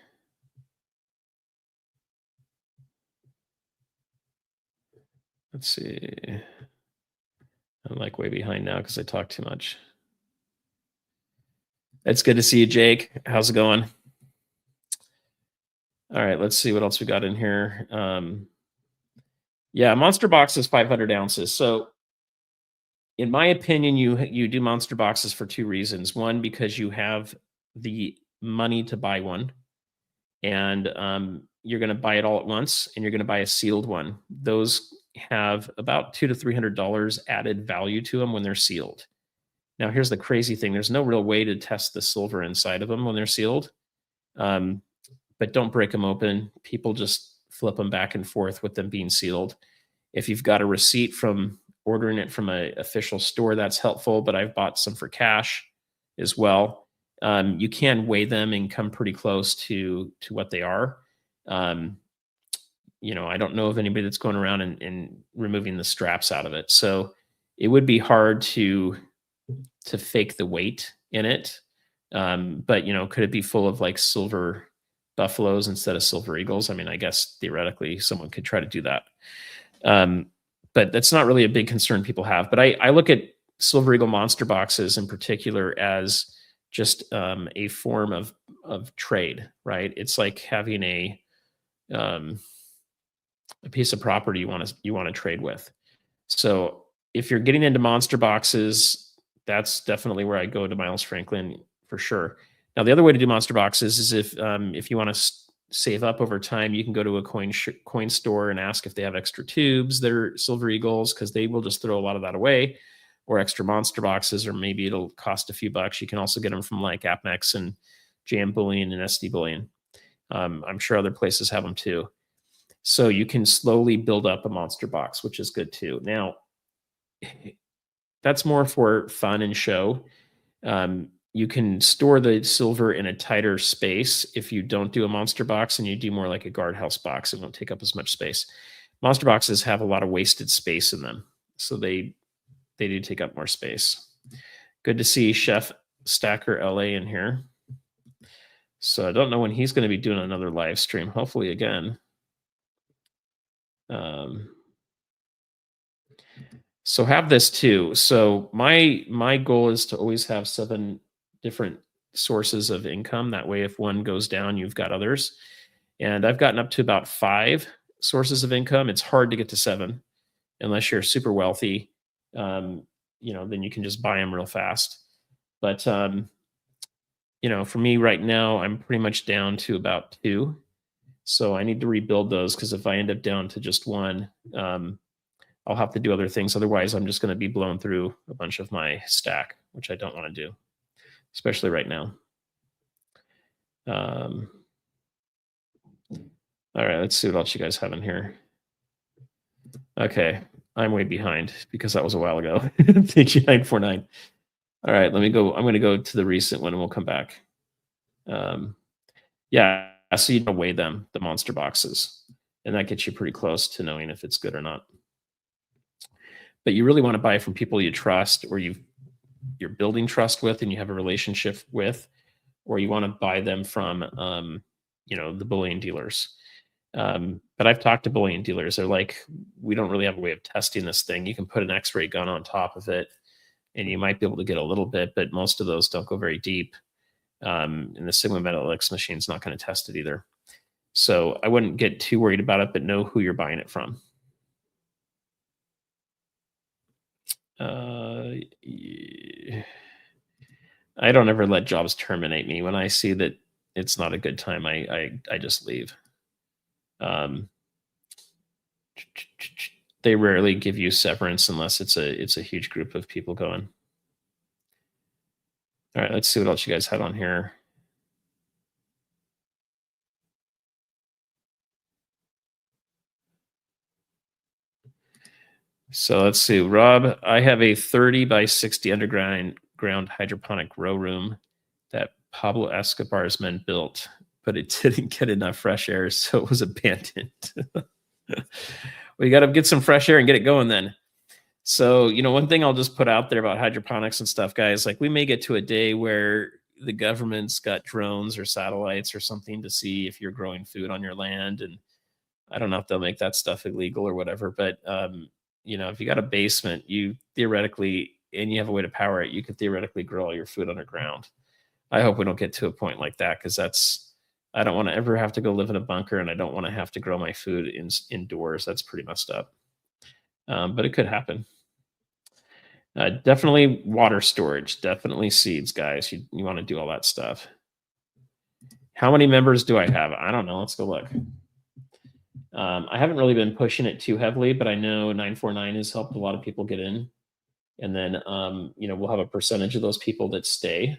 Let's see. I'm like way behind now because I talk too much. It's good to see you, Jake. How's it going? All right, let's see what else we got in here. Yeah, monster box is 500 ounces. So in my opinion, you do monster boxes for 2 reasons. One, because you have the money to buy one, and you're going to buy it all at once, and you're going to buy a sealed one. Those have about $200 to $300 added value to them when they're sealed. Now, here's the crazy thing. There's no real way to test the silver inside of them when they're sealed. But don't break them open. People just flip them back and forth with them being sealed. If you've got a receipt from ordering it from an official store, that's helpful, but I've bought some for cash as well. You can weigh them and come pretty close to what they are. I don't know of anybody that's going around and removing the straps out of it. So it would be hard to fake the weight in it. But could it be full of like silver buffaloes instead of silver eagles? I mean, I guess theoretically someone could try to do that. But that's not really a big concern people have. But I look at silver eagle monster boxes in particular as just a form of trade, right? It's like having a piece of property you want to trade with. So if you're getting into monster boxes, that's definitely where I go to Miles Franklin for sure. Now, the other way to do monster boxes is if you want to save up over time, you can go to a coin store and ask if they have extra tubes that are silver eagles, because they will just throw a lot of that away, or extra monster boxes, or maybe it'll cost a few bucks. You can also get them from like AppNex and JM Bullion and SD Bullion. I'm sure other places have them too. So you can slowly build up a monster box, which is good too. Now, that's more for fun and show. You can store the silver in a tighter space if you don't do a monster box and you do more like a guardhouse box. It won't take up as much space. Monster boxes have a lot of wasted space in them, so they do take up more space. Good to see Chef Stacker LA in here. So I don't know when he's going to be doing another live stream. Hopefully again. So have this too. So my goal is to always have 7 different sources of income. That way, if one goes down, you've got others. And I've gotten up to about 5 sources of income. It's hard to get to 7 unless you're super wealthy. Then you can just buy them real fast. But for me right now, I'm pretty much down to about 2. So I need to rebuild those because if I end up down to just 1, I'll have to do other things. Otherwise, I'm just going to be blown through a bunch of my stack, which I don't want to do, especially right now. All right, let's see what else you guys have in here. Okay, I'm way behind because that was a while ago. Thank you, 949. All right, let me go. I'm going to go to the recent one and we'll come back. Yeah, so you weigh them, the monster boxes, and that gets you pretty close to knowing if it's good or not. But you really want to buy from people you trust or you're building trust with and you have a relationship with, or you want to buy them from, the bullion dealers. But I've talked to bullion dealers. They're like, we don't really have a way of testing this thing. You can put an X-ray gun on top of it and you might be able to get a little bit, but most of those don't go very deep. And the Sigma Metalix machine is not going to test it either. So I wouldn't get too worried about it, but know who you're buying it from. I don't ever let jobs terminate me. When I see that it's not a good time, I just leave. They rarely give you severance unless it's a huge group of people going. All right, let's see what else you guys had on here. So let's see, Rob, I have a 30 by 60 underground hydroponic grow room that Pablo Escobar's men built, but it didn't get enough fresh air, so it was abandoned. We got to get some fresh air and get it going then. So, one thing I'll just put out there about hydroponics and stuff, guys, like we may get to a day where the government's got drones or satellites or something to see if you're growing food on your land. And I don't know if they'll make that stuff illegal or whatever, but if you got a basement, you theoretically, and you have a way to power it, you could theoretically grow all your food underground. I hope we don't get to a point like that because I don't want to ever have to go live in a bunker, and I don't want to have to grow my food indoors. That's pretty messed up. But it could happen. Definitely water storage, definitely seeds, guys. You want to do all that stuff. How many members do I have? I don't know. Let's go look. I haven't really been pushing it too heavily, but I know 949 has helped a lot of people get in. And then, we'll have a percentage of those people that stay.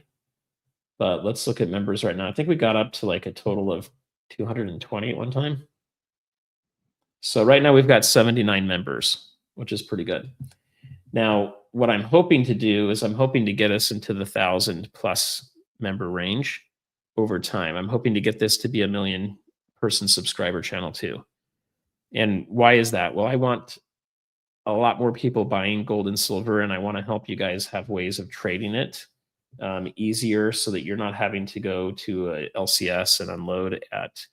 But let's look at members right now. I think we got up to like a total of 220 at one time. So right now we've got 79 members, which is pretty good. Now, what I'm hoping to do is I'm hoping to get us into the 1,000+ member range over time. I'm hoping to get this to be a 1 million person subscriber channel too. And why is that? Well, I want a lot more people buying gold and silver, and I want to help you guys have ways of trading it easier so that you're not having to go to a LCS and unload at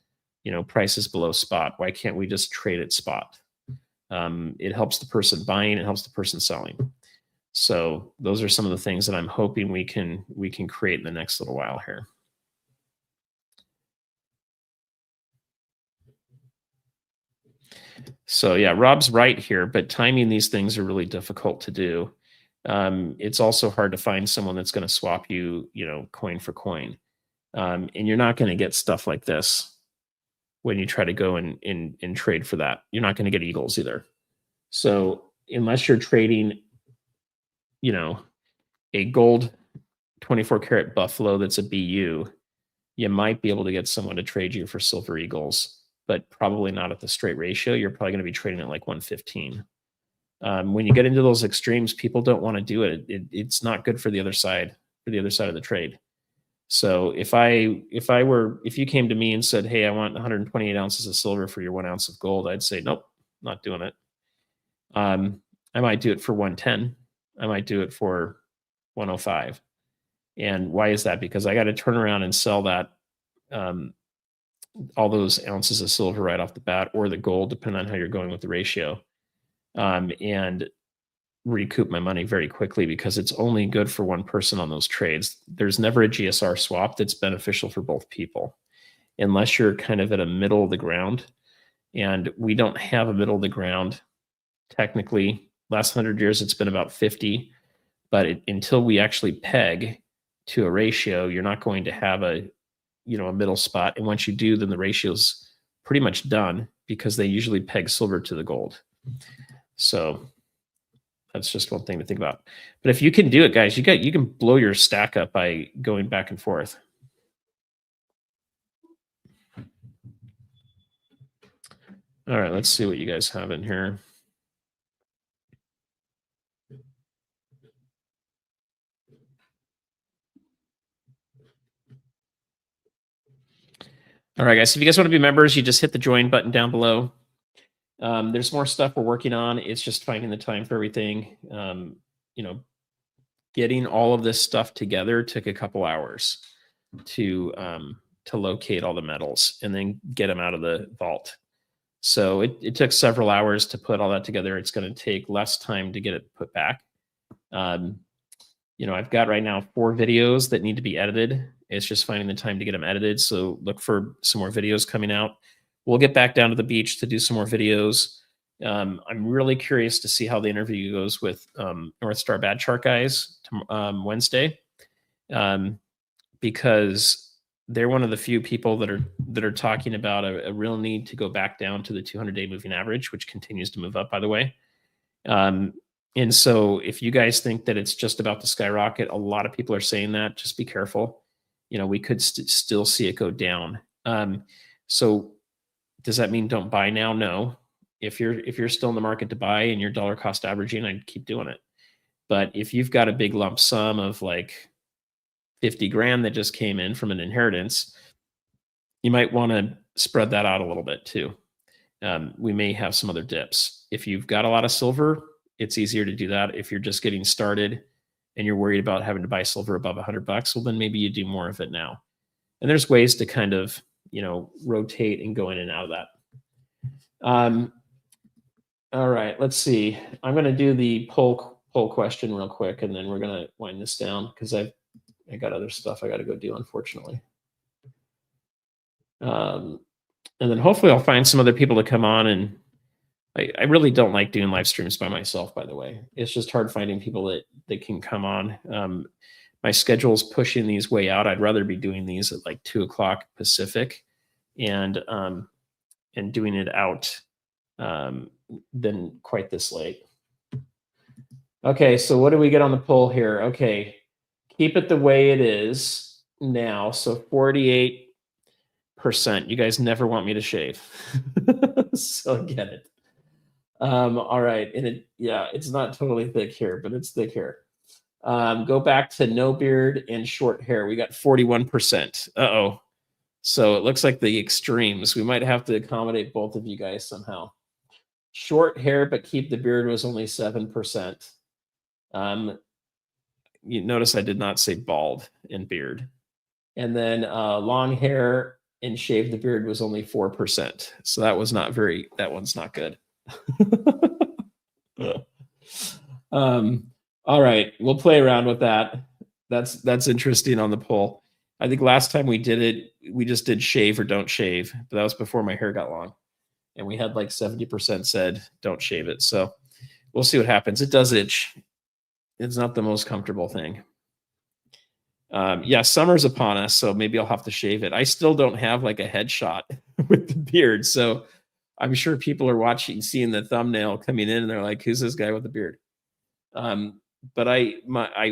prices below spot. Why can't we just trade at spot? It helps the person buying, it helps the person selling. So those are some of the things that I'm hoping we can create in the next little while here. So yeah, Rob's right here, but timing these things are really difficult to do. It's also hard to find someone that's going to swap you, coin for coin. And you're not going to get stuff like this when you try to go and trade for that. You're not going to get eagles either. So unless you're trading, a gold 24 karat buffalo that's a BU, you might be able to get someone to trade you for silver eagles, but probably not at the straight ratio. You're probably going to be trading at like 115. When you get into those extremes, people don't want to do it. It's not good for the other side, of the trade. So if you came to me and said, hey, I want 128 ounces of silver for your 1 ounce of gold, I'd say, nope, not doing it. I might do it for 110. I might do it for 105. And why is that? Because I got to turn around and sell that all those ounces of silver right off the bat, or the gold, depending on how you're going with the ratio, and recoup my money very quickly, because it's only good for one person on those trades. There's never a GSR swap that's beneficial for both people, unless you're kind of at a middle of the ground. And we don't have a middle of the ground. Technically, last 100 years, it's been about 50. But until we actually peg to a ratio, you're not going to have a middle spot. And once you do, then the ratio's pretty much done, because they usually peg silver to the gold. So that's just one thing to think about. But if you can do it, guys, you can blow your stack up by going back and forth. All right, let's see what you guys have in here. All right, guys, if you guys want to be members, you just hit the join button down below. There's more stuff we're working on. It's just finding the time for everything. Getting all of this stuff together took a couple hours to locate all the metals and then get them out of the vault. So it took several hours to put all that together. It's going to take less time to get it put back. I've got right now 4 videos that need to be edited. It's just finding the time to get them edited. So look for some more videos coming out. We'll get back down to the beach to do some more videos. I'm really curious to see how the interview goes with North Star Bad Chart guys Wednesday, because they're one of the few people that are talking about a real need to go back down to the 200-day moving average, which continues to move up, by the way. And so if you guys think that it's just about to skyrocket, a lot of people are saying that. Just be careful. We could still see it go down. So does that mean don't buy now? No. If you're still in the market to buy and you're dollar cost averaging, I'd keep doing it. But if you've got a big lump sum of like 50 grand that just came in from an inheritance, you might want to spread that out a little bit too. We may have some other dips. If you've got a lot of silver, it's easier to do that. If you're just getting started and you're worried about having to buy silver above $100, well, then maybe you do more of it now. And there's ways to kind of, rotate and go in and out of that. All right, let's see. I'm going to do the poll question real quick, and then we're going to wind this down, because I got other stuff I got to go do, unfortunately. And then hopefully I'll find some other people to come on. And I really don't like doing live streams by myself, by the way. It's just hard finding people that can come on. My schedule's pushing these way out. I'd rather be doing these at like 2 o'clock Pacific and doing it out than quite this late. Okay, so what do we get on the poll here? Okay, keep it the way it is now. So 48%. You guys never want me to shave. So I get it. All right, and it's not totally thick here, but it's thick here. Go back to no beard and short hair. We got 41%. Uh-oh. So it looks like the extremes. We might have to accommodate both of you guys somehow. Short hair, but keep the beard was only 7%. You notice I did not say bald and beard. And then long hair and shave the beard was only 4%. So that one's not good. All right, we'll play around with that. That's interesting on the poll. I think last time we did it, we just did shave or don't shave, but that was before my hair got long, and we had like 70% said don't shave it. So we'll see what happens. It does itch. It's not the most comfortable thing. Yeah, summer's upon us, so maybe I'll have to shave it. I still don't have like a headshot with the beard, so I'm sure people are watching, seeing the thumbnail coming in, and they're like, "Who's this guy with the beard?" But I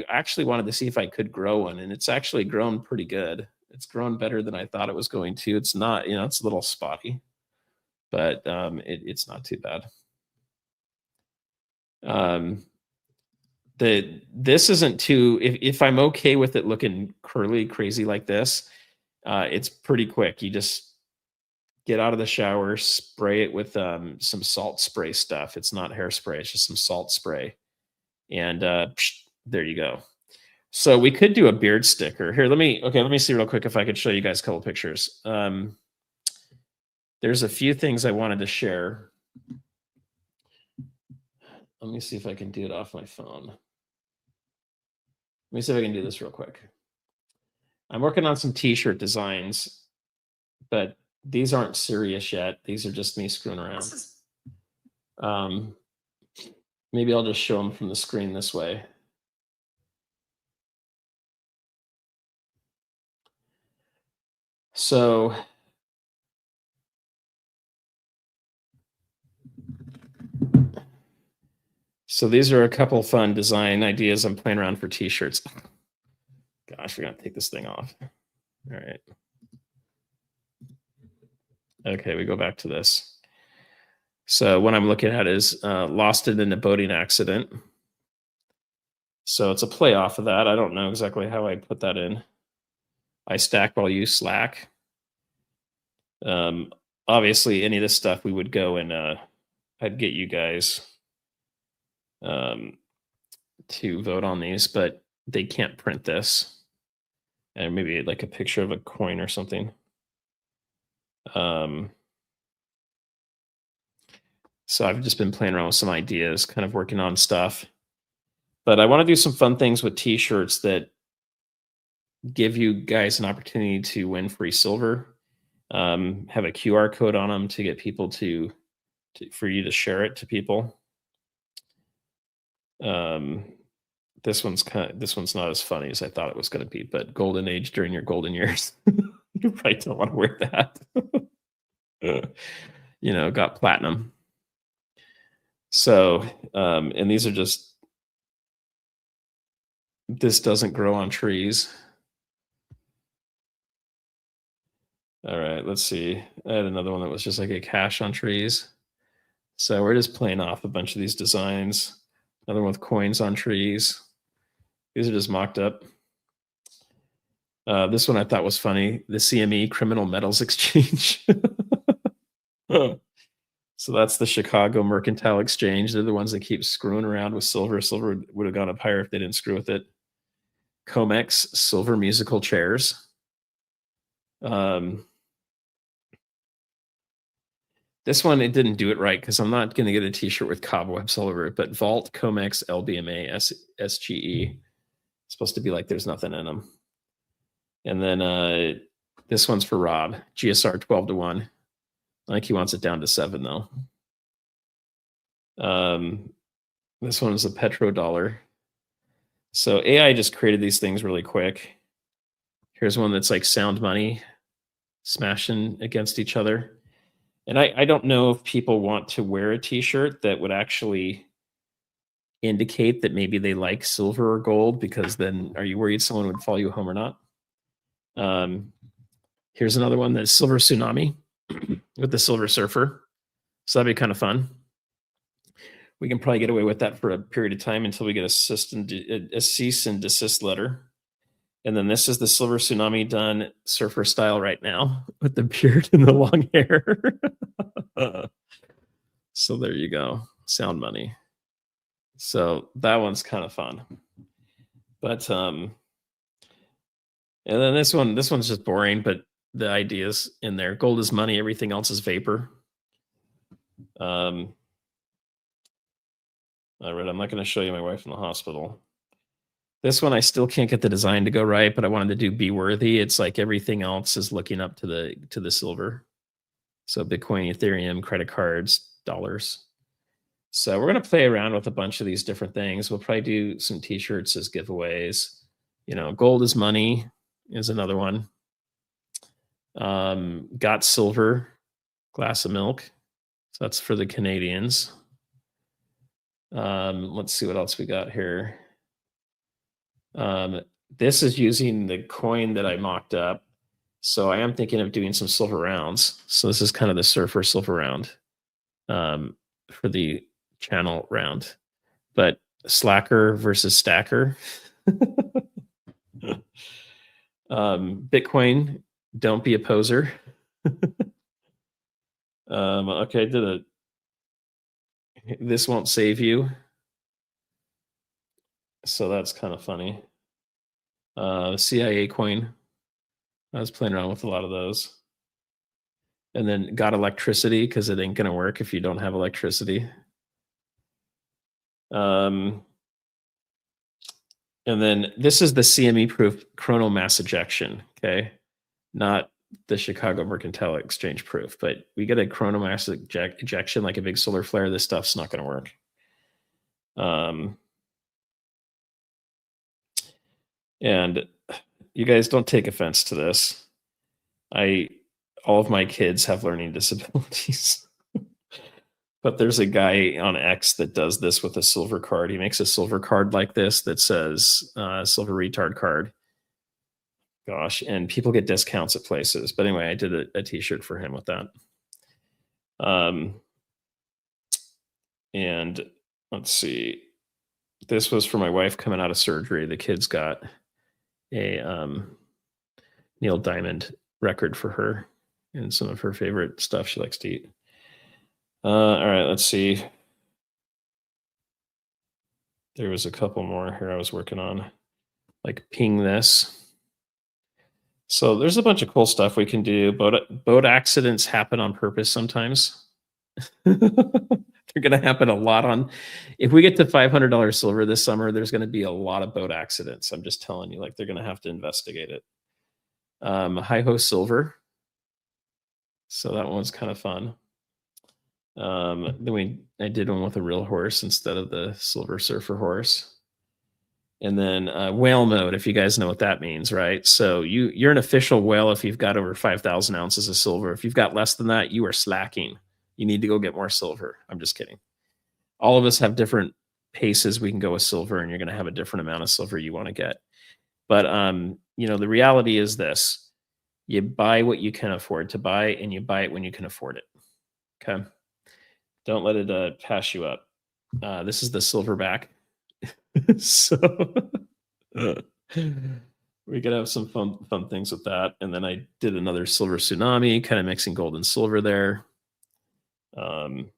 actually wanted to see if I could grow one, and it's actually grown pretty good. It's grown better than I thought it was going to. It's not, it's a little spotty, but it's not too bad. This isn't too, if I'm okay with it looking curly, crazy like this, it's pretty quick. You just get out of the shower, spray it with some salt spray stuff. It's not hairspray, it's just some salt spray. And there you go. So we could do a beard sticker here. Let me see real quick if I could show you guys a couple pictures. There's a few things I wanted to share. Let me see if I can do it off my phone. Let me see if I can do this real quick. I'm working on some t-shirt designs, but these aren't serious yet. These are just me screwing around. Maybe I'll just show them from the screen this way. So these are a couple fun design ideas I'm playing around for t-shirts. Gosh, we're gonna take this thing off. All right. Okay, we go back to this. So what I'm looking at is lost it in a boating accident. So it's a play off of that. I don't know exactly how I put that in. I stack while you slack. Obviously, any of this stuff we would go and I'd get you guys to vote on these, but they can't print this. And maybe like a picture of a coin or something. So I've just been playing around with some ideas, kind of working on stuff. But I want to do some fun things with t-shirts that give you guys an opportunity to win free silver. Have a QR code on them to get people for you to share it to people. This one's not as funny as I thought it was going to be, but golden age during your golden years. You probably don't want to wear that. Got platinum. So, and these are just, this doesn't grow on trees. All right, let's see. I had another one that was just like a cash on trees. So we're just playing off a bunch of these designs. Another one with coins on trees. These are just mocked up. This one I thought was funny. The CME, Criminal Metals Exchange. So that's the Chicago Mercantile Exchange. They're the ones that keep screwing around with silver. Silver would have gone up higher if they didn't screw with it. Comex, silver musical chairs. This one, it didn't do it right because I'm not going to get a t-shirt with cobwebs all over it, but Vault, Comex, LBMA, SGE. It's supposed to be like there's nothing in them. And then this one's for Rob, GSR 12-1. I think he wants it down to 7 though. This one is a petrodollar. So AI just created these things really quick. Here's one that's like sound money smashing against each other. And I don't know if people want to wear a t-shirt that would actually indicate that maybe they like silver or gold, because then are you worried someone would follow you home or not? Here's another one that's Silver Tsunami with the Silver Surfer. So that'd be kind of fun. We can probably get away with that for a period of time until we get a cease and desist letter. And then this is the Silver Tsunami done surfer style right now with the beard and the long hair. So there you go. Sound money. So that one's kind of fun. But and then this one's just boring, but the idea's in there. Gold is money, everything else is vapor. All right, I'm not going to show you my wife in the hospital. This one, I still can't get the design to go right, but I wanted to do Be Worthy. It's like everything else is looking up to the silver. So Bitcoin, Ethereum, credit cards, dollars. So we're going to play around with a bunch of these different things. We'll probably do some t-shirts as giveaways. Gold is money is another one. Got silver, glass of milk. So that's for the Canadians. Let's see what else we got here. This is using the coin that I mocked up. So I am thinking of doing some silver rounds. So this is kind of the surfer silver round for the channel round. But slacker versus stacker. Bitcoin, don't be a poser. Okay, this won't save you. So that's kind of funny. CIA coin. I was playing around with a lot of those. And then got electricity because it ain't going to work if you don't have electricity. And then this is the CME proof chrono mass ejection. Okay. Not the Chicago Mercantile Exchange proof, but we get a chrono mass ejection like a big solar flare. This stuff's not going to work. And you guys don't take offense to this. All of my kids have learning disabilities. But there's a guy on X that does this with a silver card. He makes a silver card like this that says silver retard card. Gosh, and people get discounts at places. But anyway, I did a t-shirt for him with that. And let's see. This was for my wife coming out of surgery. The kids got a Neil Diamond record for her and some of her favorite stuff she likes to eat. All right, let's see. There was a couple more here I was working on, like ping this. So there's a bunch of cool stuff we can do. Boat accidents happen on purpose sometimes. They're going to happen a lot on. If we get to $500 silver this summer, there's going to be a lot of boat accidents. I'm just telling you, like they're going to have to investigate it. Hi-ho silver. So that one was kind of fun. Then I did one with a real horse instead of the silver surfer horse. And then whale mode, if you guys know what that means, right? So you're an official whale if you've got over 5,000 ounces of silver. If you've got less than that, you are slacking. You need to go get more silver. I'm just kidding. All of us have different paces we can go with silver, and you're going to have a different amount of silver you want to get. But the reality is this: you buy what you can afford to buy, and you buy it when you can afford it. Okay. Don't let it pass you up. This is the silverback. So we could have some fun things with that. And then I did another silver tsunami, kind of mixing gold and silver there. And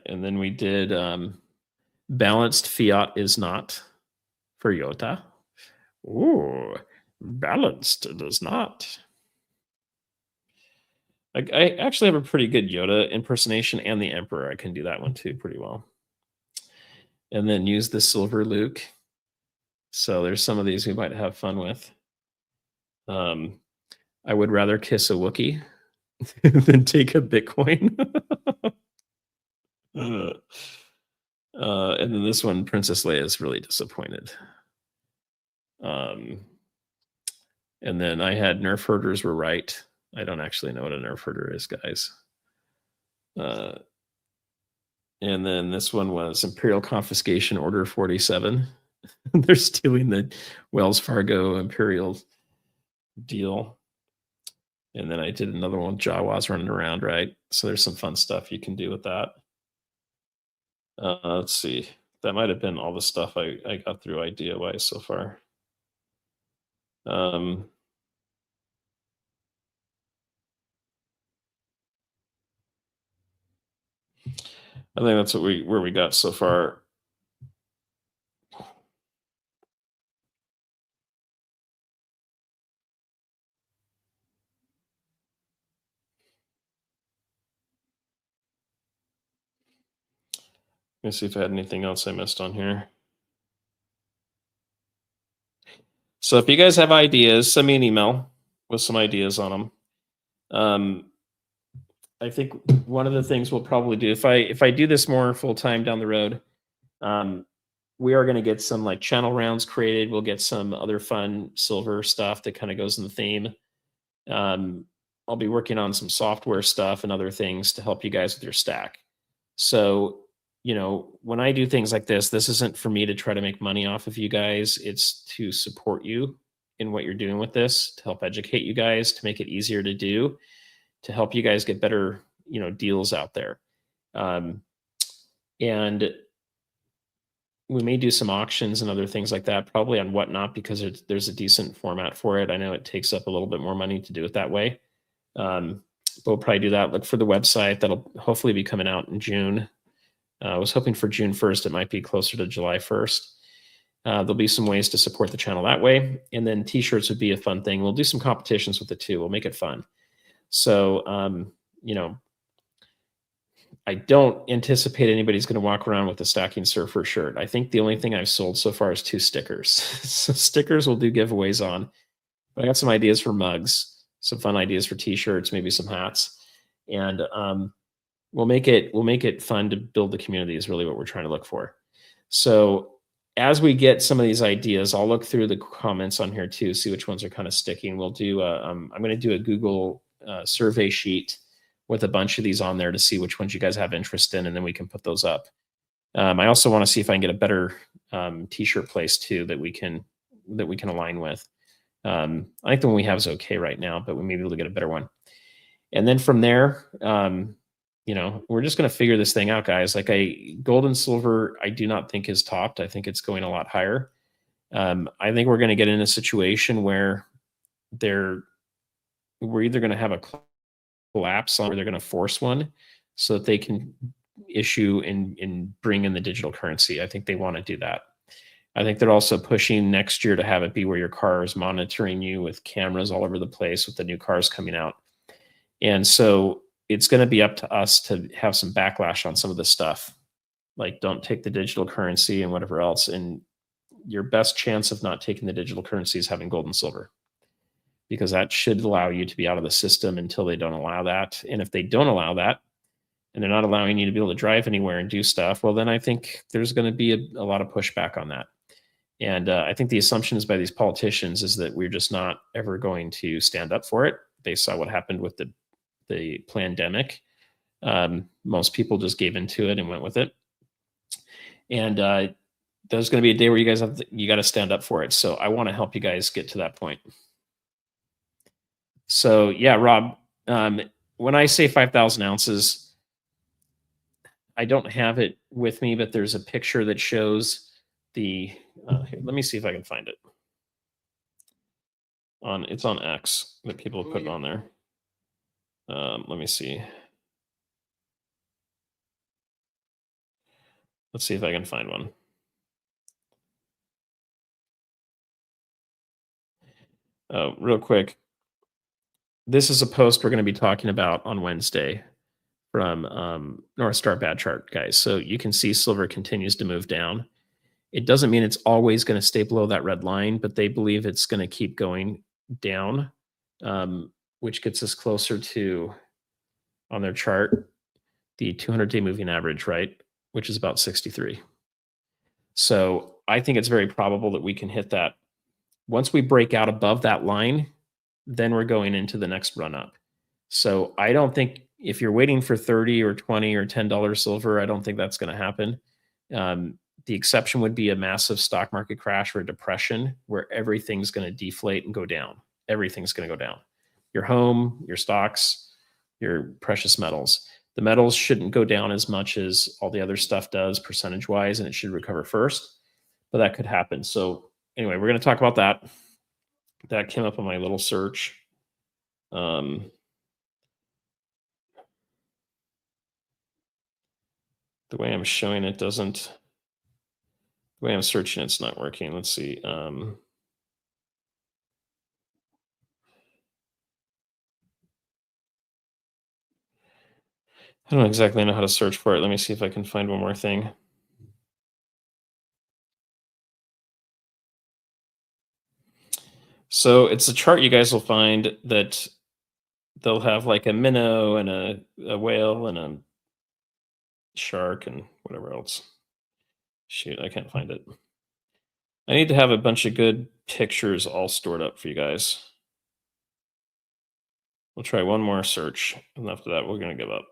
then we did balanced fiat is not for Yota. Ooh, balanced it is not. I actually have a pretty good Yoda impersonation, and the Emperor. I can do that one too pretty well. And then use the silver Luke. So there's some of these we might have fun with. I would rather kiss a Wookiee than take a Bitcoin. And then this one, Princess Leia is really disappointed. And then I had nerf herders were right. I don't actually know what a nerf herder is, guys. And then this one was Imperial Confiscation Order 47. They're stealing the Wells Fargo Imperial deal. And then I did another one, Jawas running around, right? So there's some fun stuff you can do with that. Let's see. That might have been all the stuff I got through idea-wise so far. I think that's where we got so far. Let me see if I had anything else I missed on here. So if you guys have ideas, send me an email with some ideas on them. I think one of the things we'll probably do, if I do this more full time down the road, we are going to get some like channel rounds created. We'll get some other fun silver stuff that kind of goes in the theme. I'll be working on some software stuff and other things to help you guys with your stack. So, when I do things like this isn't for me to try to make money off of you guys. It's to support you in what you're doing with this, to help educate you guys, to make it easier to do, to help you guys get better, deals out there. And we may do some auctions and other things like that, probably on Whatnot, because there's a decent format for it. I know it takes up a little bit more money to do it that way. But we'll probably do that. Look for the website. That'll hopefully be coming out in June. I was hoping for June 1st. It might be closer to July 1st. There'll be some ways to support the channel that way. And then t-shirts would be a fun thing. We'll do some competitions with it too. We'll make it fun. So, you know, I don't anticipate anybody's going to walk around with a StackingSurfer shirt. I think the only thing I've sold so far is 2 stickers. So stickers we'll do giveaways on. But I got some ideas for mugs, some fun ideas for t-shirts, maybe some hats. And we'll make it fun to build the community is really what we're trying to look for. So as we get some of these ideas, I'll look through the comments on here too, see which ones are kind of sticking. We'll do I'm going to do a Google survey sheet with a bunch of these on there to see which ones you guys have interest in, and then we can put those up. I also want to see if I can get a better t-shirt place too that we can align with. I think the one we have is okay right now, but we may be able to get a better one. And then from there, you know, we're just going to figure this thing out, guys. Like gold and silver, I do not think is topped. I think it's going a lot higher. I think we're going to get in a situation where we're either going to have a collapse or they're going to force one so that they can issue and bring in the digital currency. I think they want to do that. I think they're also pushing next year to have it be where your car is monitoring you with cameras all over the place with the new cars coming out. And so it's going to be up to us to have some backlash on some of this stuff. Like, don't take the digital currency and whatever else. And your best chance of not taking the digital currency is having gold and silver, because that should allow you to be out of the system until they don't allow that. And if they don't allow that, and they're not allowing you to be able to drive anywhere and do stuff, well, then I think there's going to be a lot of pushback on that. And I think the assumption is by these politicians is that we're just not ever going to stand up for it. They saw what happened with the pandemic. Most people just gave into it and went with it. And there's going to be a day where you guys you got to stand up for it. So I want to help you guys get to that point. So yeah, Rob, when I say 5,000 ounces, I don't have it with me, but there's a picture that shows the, here, let me see if I can find it. It's on X that people have put on there. Let me see. Let's see if I can find one. Real quick. This is a post we're going to be talking about on Wednesday from North Star Bad Chart, guys. So you can see silver continues to move down. It doesn't mean it's always going to stay below that red line, but they believe it's going to keep going down, which gets us closer to, on their chart, the 200-day moving average, right? Which is about 63. So I think it's very probable that we can hit that. Once we break out above that line, then we're going into the next run up. So I don't think, if you're waiting for 30 or 20 or $10 silver, I don't think that's going to happen. The exception would be a massive stock market crash or a depression where everything's going to deflate and go down. Everything's going to go down. Your home, your stocks, your precious metals. The metals shouldn't go down as much as all the other stuff does percentage-wise, and it should recover first, but that could happen. So anyway, we're going to talk about that. That came up on my little search. The way I'm showing it doesn't, the way I'm searching it's not working. Let's see. I don't exactly know how to search for it. Let me see if I can find one more thing. So it's a chart you guys will find that they'll have like a minnow and a whale and a shark and whatever else. Shoot, I can't find it. I need to have a bunch of good pictures all stored up for you guys. We'll try one more search, and after that, we're going to give up.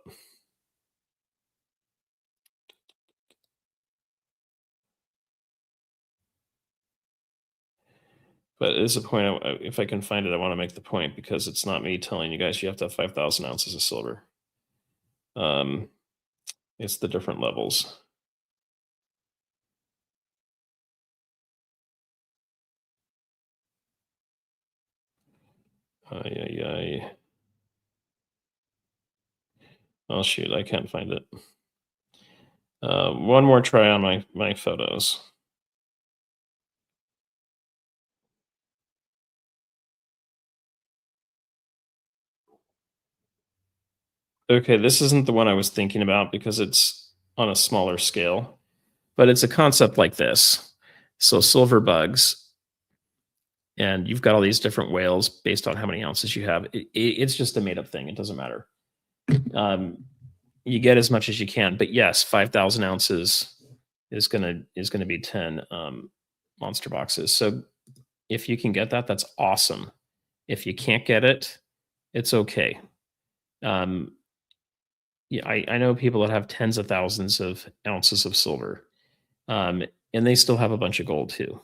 But it is a point, if I can find it, I want to make the point, because it's not me telling you guys you have to have 5,000 ounces of silver. It's the different levels. Oh, shoot, I can't find it. One more try on my photos. Okay, this isn't the one I was thinking about because it's on a smaller scale, but it's a concept like this. So silver bugs, and you've got all these different whales based on how many ounces you have. It's just a made up thing. It doesn't matter. You get as much as you can, but yes, 5,000 ounces is gonna be 10 monster boxes. So if you can get that, that's awesome. If you can't get it, it's okay. Um, yeah, I know people that have tens of thousands of ounces of silver, um, and they still have a bunch of gold too.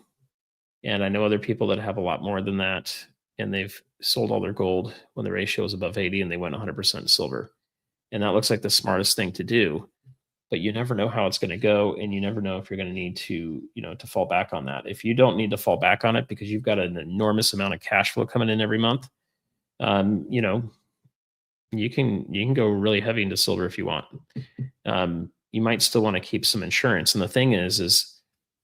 And I know other people that have a lot more than that, and they've sold all their gold when the ratio is above 80 and they went 100% silver. And that looks like the smartest thing to do, but you never know how it's going to go, and you never know if you're going to need to, to fall back on that. If you don't need to fall back on it because you've got an enormous amount of cash flow coming in every month, um, you know, you can go really heavy into silver if you want. You might still want to keep some insurance. And the thing is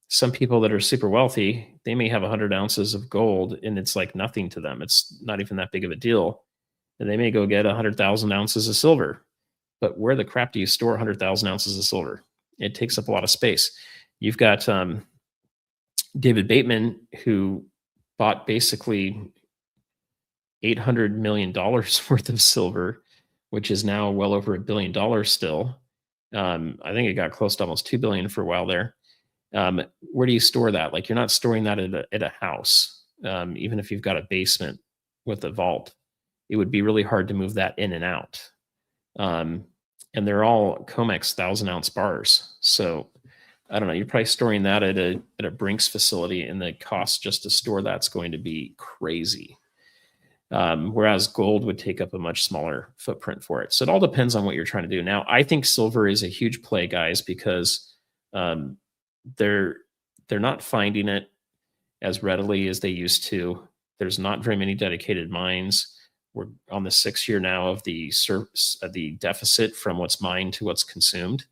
some people that are super wealthy, they may have 100 ounces of gold and it's like nothing to them. It's not even that big of a deal. And they may go get 100,000 ounces of silver. But where the crap do you store 100,000 ounces of silver? It takes up a lot of space. You've got David Bateman, who bought basically $800 million worth of silver, which is now well over $1 billion still. I think it got close to almost 2 billion for a while there. Where do you store that? Like, you're not storing that at a house. Even if you've got a basement with a vault, it would be really hard to move that in and out. And they're all Comex 1,000-ounce bars. So I don't know. You're probably storing that at a Brinks facility, and the cost just to store that's going to be crazy. Whereas gold would take up a much smaller footprint for it. So it all depends on what you're trying to do. Now, I think silver is a huge play, guys, because they're not finding it as readily as they used to. There's not very many dedicated mines. We're on the 6th year now of the deficit from what's mined to what's consumed,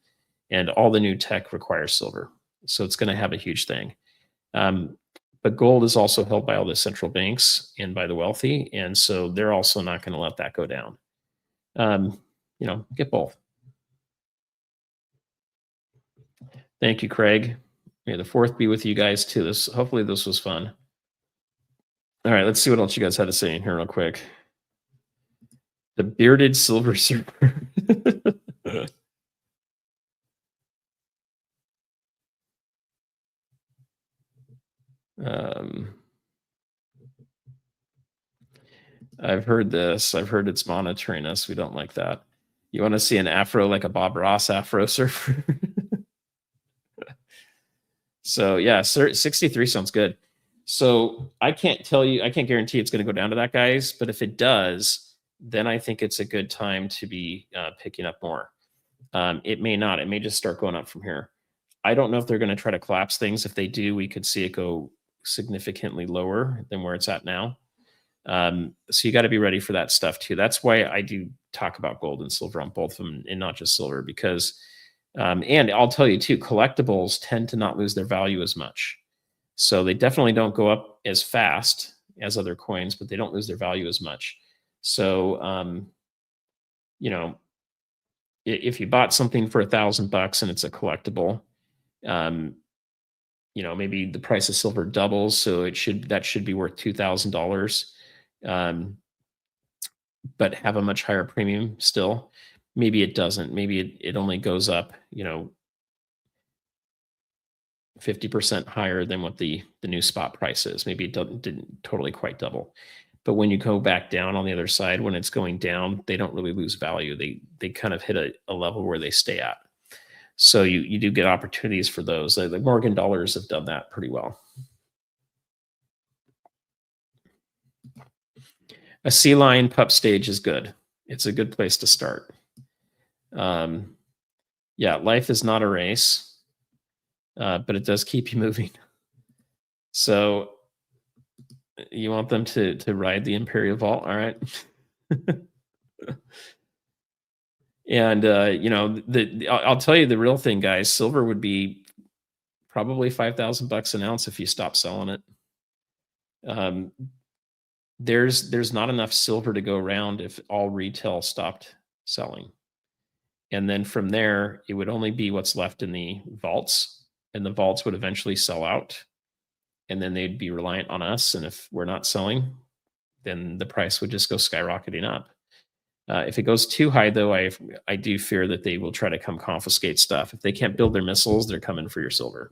and all the new tech requires silver. So it's going to have a huge thing. But gold is also held by all the central banks and by the wealthy, and so they're also not going to let that go down. Get both. Thank you, Craig. May the 4th be with you guys too. Hopefully this was fun. All right, let's see what else you guys had to say in here real quick. The bearded silver surfer. I've heard this. I've heard it's monitoring us. We don't like that. You want to see an afro like a Bob Ross afro surfer? So yeah, 63 sounds good. So I can't guarantee it's going to go down to that, guys. But if it does, then I think it's a good time to be picking up more. It may not. It may just start going up from here. I don't know if they're going to try to collapse things. If they do, we could see it go significantly lower than where it's at now. So you got to be ready for that stuff too. That's why I do talk about gold and silver on both of them, and not just silver, because and I'll tell you too, collectibles tend to not lose their value as much. So they definitely don't go up as fast as other coins, but they don't lose their value as much. So if you bought something for $1,000 and it's a collectible, maybe the price of silver doubles, so that should be worth $2,000, but have a much higher premium still. Maybe it doesn't. Maybe it only goes up, 50% higher than what the new spot price is. Maybe it didn't totally quite double. But when you go back down on the other side, when it's going down, they don't really lose value. They kind of hit a level where they stay at. So you do get opportunities for those. The Morgan dollars have done that pretty well. A sea lion pup stage is good. It's a good place to start. Yeah, life is not a race, but it does keep you moving. So you want them to ride the Imperial Vault, all right? And I'll tell you the real thing, guys. Silver would be probably $5,000 an ounce if you stop selling it. There's not enough silver to go around if all retail stopped selling. And then from there, it would only be what's left in the vaults, and the vaults would eventually sell out. And then they'd be reliant on us. And if we're not selling, then the price would just go skyrocketing up. If it goes too high, though, I do fear that they will try to come confiscate stuff. If they can't build their missiles, they're coming for your silver.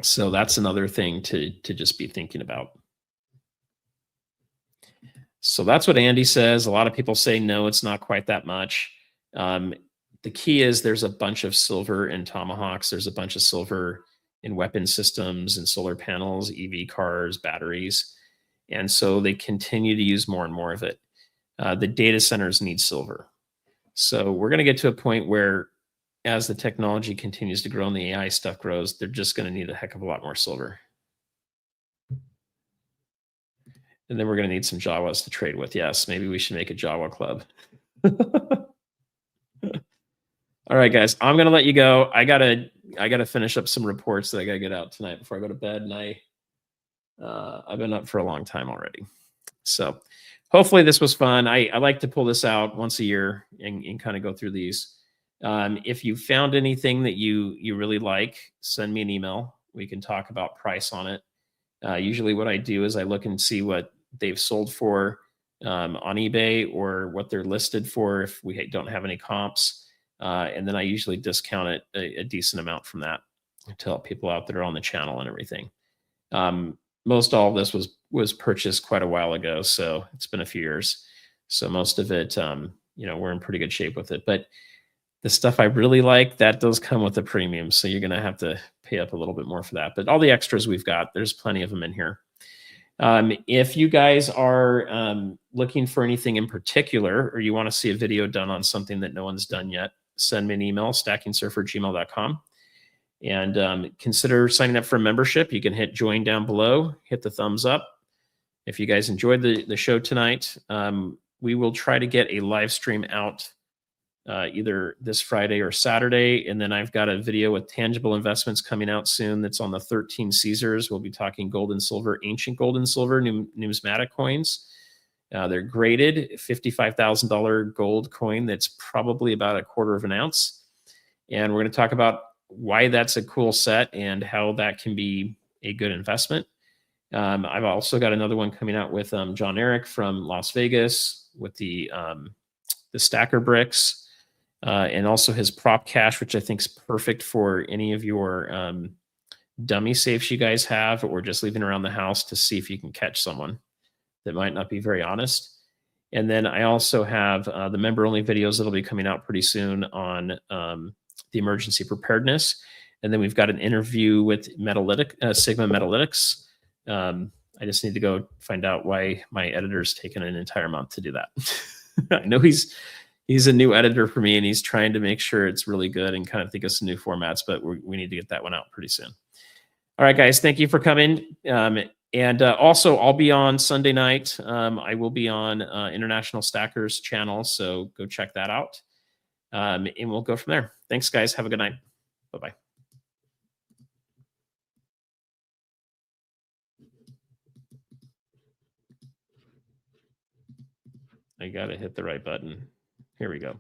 So that's another thing to just be thinking about. So that's what Andy says. A lot of people say, no, it's not quite that much. The key is there's a bunch of silver in tomahawks. There's a bunch of silver in weapon systems and solar panels, EV cars, batteries. And so they continue to use more and more of it. The data centers need silver. So we're going to get to a point where as the technology continues to grow and the AI stuff grows, they're just going to need a heck of a lot more silver. And then we're going to need some Jawas to trade with. Yes, maybe we should make a Jawa club. All right, guys, I'm going to let you go. I gotta finish up some reports that I got to get out tonight before I go to bed. And I've been up for a long time already. So hopefully this was fun. I like to pull this out once a year and kind of go through these. If you found anything that you really like, send me an email. We can talk about price on it. Usually what I do is I look and see what they've sold for on eBay or what they're listed for if we don't have any comps. And then I usually discount it a decent amount from that to help people out that are on the channel and everything. Most all of this was purchased quite a while ago, so it's been a few years. So most of it, we're in pretty good shape with it. But the stuff I really like, that does come with a premium. So you're going to have to pay up a little bit more for that. But all the extras we've got, there's plenty of them in here. If you guys are looking for anything in particular, or you want to see a video done on something that no one's done yet, send me an email, stackingsurfer@gmail.com. And consider signing up for a membership. You can hit join down below, hit the thumbs up. If you guys enjoyed the show tonight, we will try to get a live stream out either this Friday or Saturday. And then I've got a video with tangible investments coming out soon that's on the 13 Caesars. We'll be talking gold and silver, ancient gold and silver, numismatic coins. They're graded, $55,000 gold coin that's probably about a quarter of an ounce. And we're going to talk about why that's a cool set and how that can be a good investment. I've also got another one coming out with John Eric from Las Vegas with the stacker bricks. And also his prop cache, which I think is perfect for any of your dummy safes you guys have, or just leaving around the house to see if you can catch someone that might not be very honest. And then I also have the member-only videos that'll be coming out pretty soon on the emergency preparedness. And then we've got an interview with Sigma Metalytics. I just need to go find out why my editor's taken an entire month to do that. I know he's a new editor for me, and he's trying to make sure it's really good and kind of think of some new formats, but we need to get that one out pretty soon. All right, guys, thank you for coming. And also, I'll be on Sunday night. I will be on International Stackers channel, so go check that out. And we'll go from there. Thanks, guys. Have a good night. Bye-bye. I got to hit the right button. Here we go.